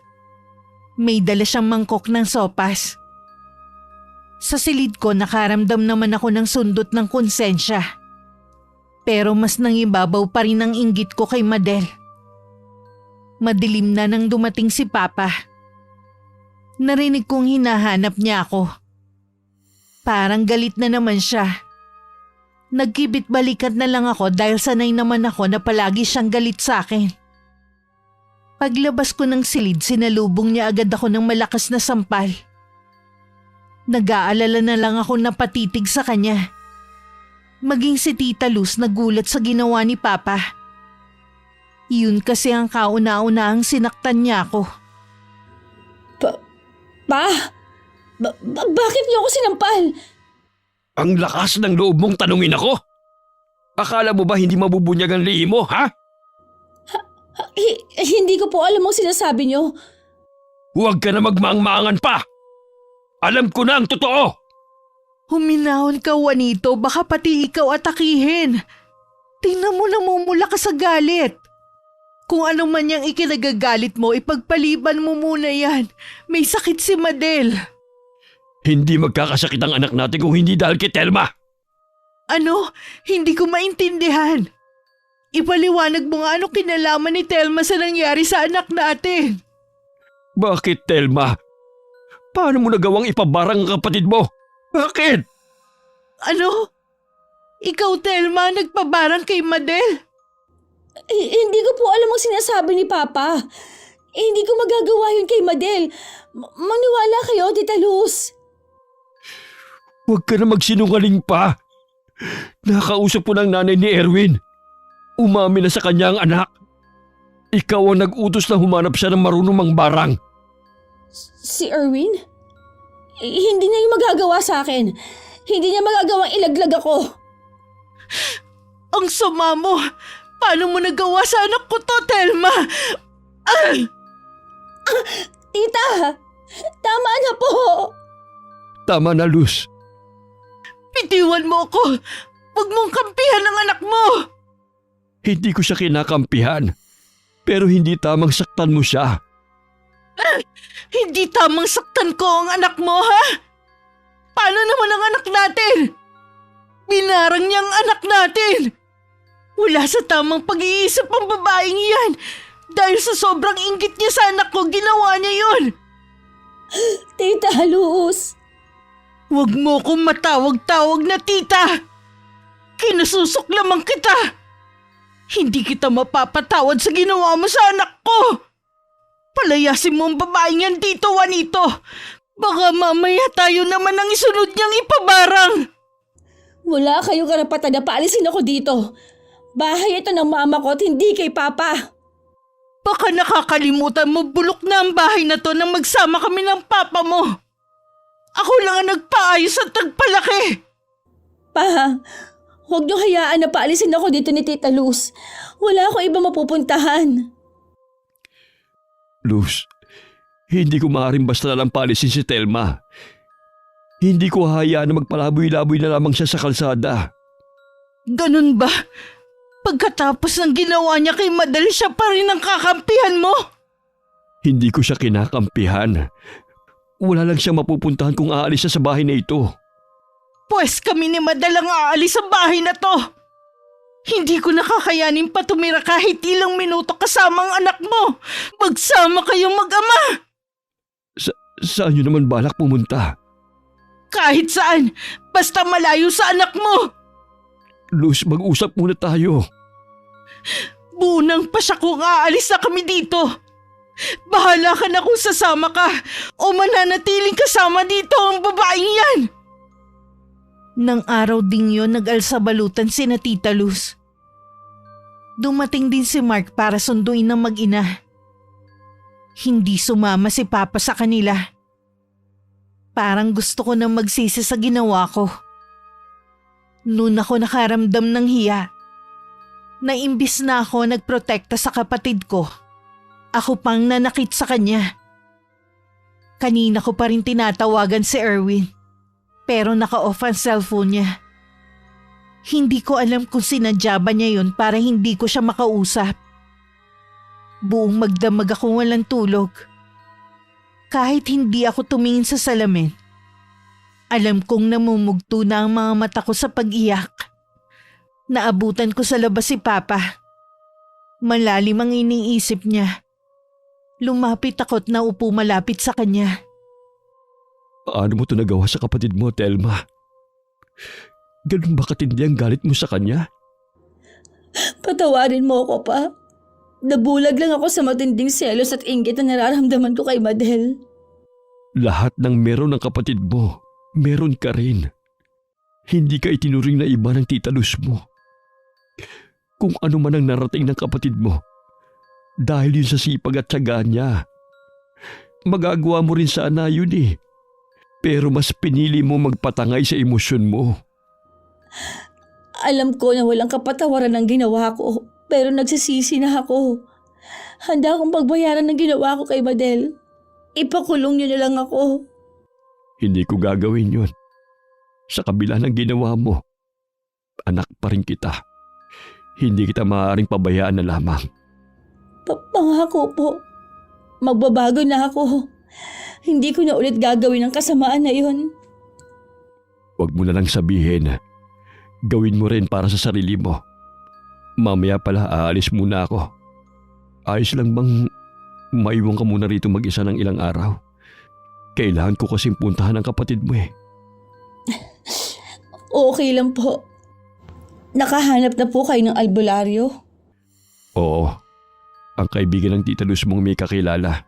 May dala siyang mangkok ng sopas. Sa silid ko, nakaramdam naman ako ng sundot ng konsensya. Pero mas nangibabaw pa rin ang inggit ko kay Madel. Madilim na nang dumating si Papa. Narinig kong hinahanap niya ako. Parang galit na naman siya. Nagkibit-balikat na lang ako dahil sanay naman ako na palagi siyang galit sa akin. Paglabas ko ng silid, sinalubong niya agad ako ng malakas na sampal. Nag-aalala na lang ako na patitig sa kanya. Maging si Tita Luz nagulat sa ginawa ni Papa. Yun kasi ang kauna-unahang sinaktan niya ako. Bakit niyo ako sinampal? Ang lakas ng loob mong tanungin ako? Akala mo ba hindi mabubunyag ang lihi mo, ha? Hindi ko po alam ang sinasabi niyo. Huwag ka na magmaang-maangan pa! Alam ko na ang totoo! Huminahon ka, Juanito, baka pati ikaw atakihin. Tingnan mo, namumula ka sa galit. Kung ano man yung ikinagagalit mo, ipagpaliban mo muna yan. May sakit si Madel. Hindi magkakasakit ang anak natin kung hindi dahil kay Telma. Ano? Hindi ko maintindihan. Ipaliwanag mo nga ano kinalaman ni Telma sa nangyari sa anak natin. Bakit, Telma? Paano mo nagawang ipabarang ang kapatid mo? Bakit? Ano? Ikaw, Telma, nagpabarang kay Madel? Hindi ko po alam ang sinasabi ni Papa. Hindi ko magagawa yun kay Madel. Maniwala kayo, Tita Luz. Huwag ka na magsinungaling pa. Nakausap ko ng nanay ni Erwin. Umami na sa kanya ang anak. Ikaw ang nag-utos na humanap siya ng marunong mangbarang. Si Erwin? Hindi niya yung magagawa sa akin. Hindi niya magagawang ilaglag ako. Ang sama mo! Paano mo nagawa sa anak ko to, Telma? Tita! Tama na po! Tama na, Luz. Bitiwan mo ako! Huwag mong kampihan ang anak mo! Hindi ko siya kinakampihan. Pero hindi tamang saktan mo siya. Hindi tamang saktan ko ang anak mo, ha? Paano naman ang anak natin? Binarang niya ang anak natin! Wala sa tamang pag-iisip ang babaeng yan. Dahil sa sobrang inggit niya sa anak ko, ginawa niya yun. Tita Luz! Huwag mo kong matawag-tawag na tita. Kinususok lamang kita. Hindi kita mapapatawad sa ginawa mo sa anak ko. Palayasin mo ang babaeng yan dito, Juanito. Baka mamaya tayo naman ang isunod niyang ipabarang. Wala kayong karapatan na paalisin ako dito. Bahay ito ng mama ko at hindi kay Papa. Baka nakakalimutan mo, bulok na ang bahay na to nang magsama kami ng papa mo. Ako lang ang nagpaayos at nagpalaki. Pa, huwag niyo hayaan na paalisin ako dito ni Tita Luz. Wala akong iba mapupuntahan. Luz, Hindi ko maaaring basta nalang paalisin si Telma. Hindi ko hahayaan na magpalaboy-laboy na lamang siya sa kalsada. Ganun ba? Pagkatapos ng ginawa niya kay Madel, siya pa rin ang kakampihan mo? Hindi ko siya kinakampihan. Wala lang siyang mapupuntahan kung aalis siya sa bahay na ito. Pwes kami ni Madel ang aalis sa bahay na to. Hindi ko nakakayanin pa tumira kahit ilang minuto kasama ang anak mo. Magsama kayong mag-ama. Saan niyo naman balak pumunta? Kahit saan, basta malayo sa anak mo. Luz, mag-usap muna tayo. Bunang pa siya kung aalis na kami dito. Bahala ka na kung sasama ka o mananatiling kasama dito ang babaeng yan. Nang araw ding yun, nag-alsabalutan sina Tita Luz. Dumating din si Mark para sunduin ng mag-ina. Hindi sumama si Papa sa kanila. Parang gusto ko nang magsisi sa ginawa ko. Noon ako nakaramdam ng hiya. Na imbis na ako nagprotekta sa kapatid ko, ako pang nanakit sa kanya. Kanina ko pa rin tinatawagan si Erwin, pero naka-off ang cellphone niya. Hindi ko alam kung sinadya ba niya yun para hindi ko siya makausap. Buong magdamag ako walang tulog. Kahit hindi ako tumingin sa salamin, alam kong namumugto na ang mga mata ko sa pag-iyak. Naabutan ko sa labas si Papa. Malalim ang iniisip niya. Lumapit ako't naupo malapit sa kanya. Paano mo ito nagawa sa kapatid mo, Telma? Ganun ba katindi ang galit mo sa kanya? Patawarin mo ako, Pa. Nabulag lang ako sa matinding selos at inggit na nararamdaman ko kay Madel. Lahat ng meron ng kapatid mo, meron ka rin. Hindi ka itinuring na iba ng Tita Luz mo. Kung ano man ang narating ng kapatid mo, dahil yun sa sipag at tiyaga niya. Magagawa mo rin sana yun eh. Pero mas pinili mo magpatangay sa emosyon mo. Alam ko na walang kapatawaran ang ginawa ko, pero nagsisisi na ako. Handa akong pagbayaran ng ginawa ko kay Madel. Ipakulong niyo na lang ako. Hindi ko gagawin yun. Sa kabila ng ginawa mo, anak pa rin kita. Hindi kita maaaring pabayaan na lamang. Pangako po. Magbabago na ako. Hindi ko na ulit gagawin ang kasamaan na yun. Huwag mo na lang sabihin. Gawin mo rin para sa sarili mo. Mamaya pala aalis muna ako. Ayos lang bang maiwan ka muna rito mag-isa ng ilang araw? Kailangan ko kasing puntahan ang kapatid mo eh. Okay lang po. Nakahanap na po kayo ng albularyo? Oo. Ang kaibigan ng Tita Luz mong may kakilala.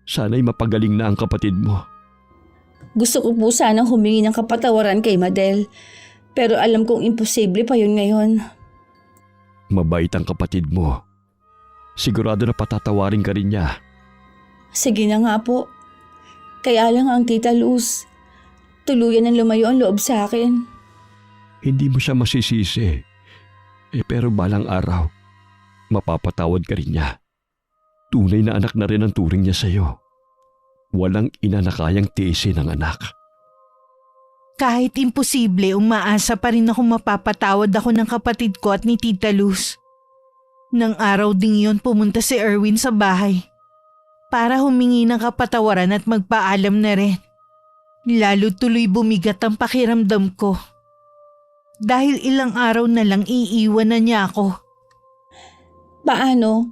Sana'y mapagaling na ang kapatid mo. Gusto ko po sanang humingi ng kapatawaran kay Madel. Pero alam kong imposible pa yun ngayon. Mabait ang kapatid mo. Sigurado na patatawarin ka rin niya. Sige na nga po. Kaya lang ang Tita Luz, tuluyan ng lumayo ang loob sa akin. Hindi mo siya masisisi. Pero balang araw, mapapatawad ka rin niya. Tunay na anak na rin ang turing niya sa'yo. Walang ina na kayang tiisin ng anak. Kahit imposible, umaasa pa rin ako mapapatawad ako ng kapatid ko at ni Tita Luz. Nang araw ding yun, pumunta si Erwin sa bahay para humingi ng kapatawaran at magpaalam na rin. Lalo tuloy bumigat ang pakiramdam ko. Dahil ilang araw na lang iiwan na niya ako. Paano?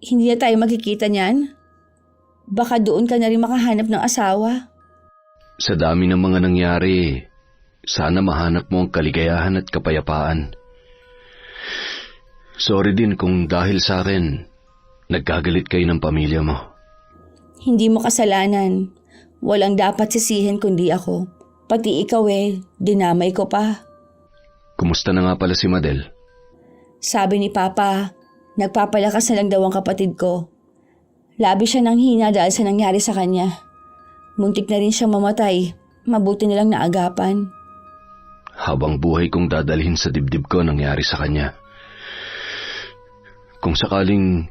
Hindi na tayo magkikita niyan? Baka doon ka na rin makahanap ng asawa. Sa dami ng mga nangyari, sana mahanap mo ang kaligayahan at kapayapaan. Sorry din kung dahil sa akin, nagkagalit kayo ng pamilya mo. Hindi mo kasalanan. Walang dapat sisihin kundi ako. Pati ikaw dinamay ko pa. Kumusta na nga pala si Madel? Sabi ni Papa, nagpapalakas na lang daw ang kapatid ko. Labi siya ng hina dahil sa nangyari sa kanya. Muntik na rin siyang mamatay. Mabuti na lang naagapan. Habang buhay kong dadalhin sa dibdib ko nangyari sa kanya. Kung sakaling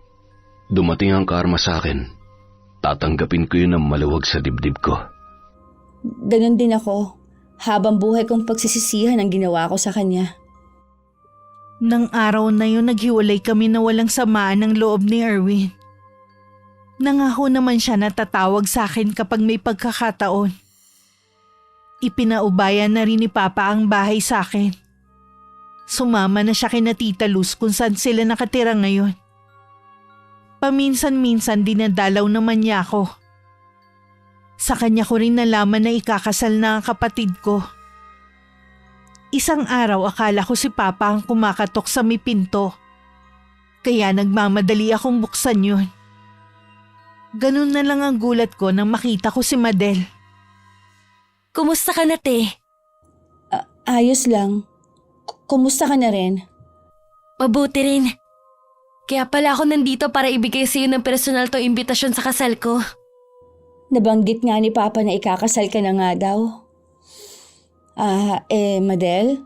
dumating ang karma sa akin, tatanggapin ko yun ng maluwag sa dibdib ko. Ganon din ako. Habang buhay kong pagsisisihan ang ginawa ko sa kanya. Nang araw na yun, naghiwalay kami na walang samaan ng loob ni Erwin. Nangako naman siya na tatawag sa akin kapag may pagkakataon. Ipinaubayan na rin ni Papa ang bahay sa akin. Sumama na siya kina Tita Luz kung saan sila nakatira ngayon. Paminsan-minsan dinadalaw naman niya ako. Sa kanya ko rin nalaman na ikakasal na ang kapatid ko. Isang araw akala ko si Papa ang kumakatok sa may pinto. Kaya nagmamadali akong buksan yun. Ganun na lang ang gulat ko nang makita ko si Madel. Kumusta ka na, te? Ayos lang. Kumusta ka na rin? Mabuti rin. Kaya pala ako nandito para ibigay sa iyo ng personal to imbitasyon sa kasal ko. Nabanggit nga ni Papa na ikakasal ka na nga daw. Madel,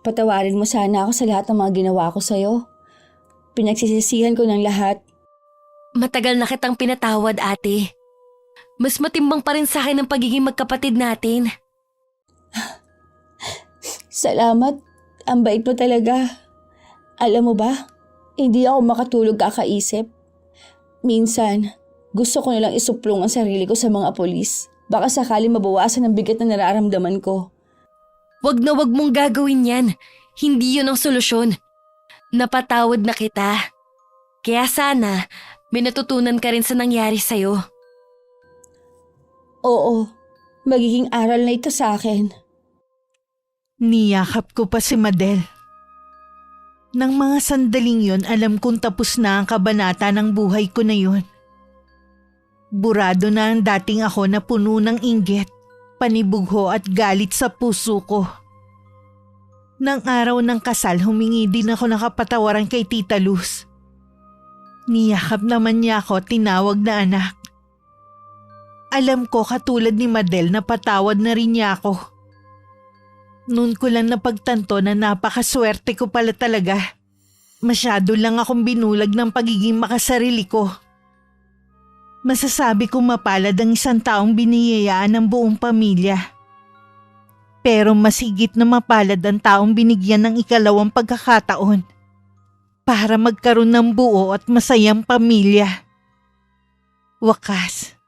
patawarin mo sana ako sa lahat ng mga ginawa ko sa'yo. Pinagsisisihan ko ng lahat. Matagal na kitang pinatawad, ate. Mas matimbang pa rin sa akin ang pagiging magkapatid natin. Salamat. Ang bait mo talaga. Alam mo ba, hindi ako makatulog kakaisip. Minsan, gusto ko nilang isuplong ang sarili ko sa mga polis. Baka sakali mabawasan ang bigat na nararamdaman ko. Wag na wag mong gagawin yan. Hindi yun ang solusyon. Napatawad na kita. Kaya sana, may natutunan ka rin sa nangyari sa'yo. Oo, magiging aral na ito sa akin. Niyakap ko pa si Madel. Nang mga sandaling yon, alam kong tapos na ang kabanata ng buhay ko na yun. Burado na ang dating ako na puno ng inggit, panibugho at galit sa puso ko. Nang araw ng kasal, humingi din ako ng kapatawaran kay Tita Luz. Niyakap naman niya ako, tinawag na anak. Alam ko katulad ni Madel na patawad na rin niya ako. Noon ko lang napagtanto na napakaswerte ko pala talaga. Masyado lang akong binulag ng pagiging makasarili ko. Masasabi kong mapalad ang isang taong biniyayaan ng buong pamilya. Pero mas higit na mapalad ang taong binigyan ng ikalawang pagkakataon para magkaroon ng buo at masayang pamilya. Wakas,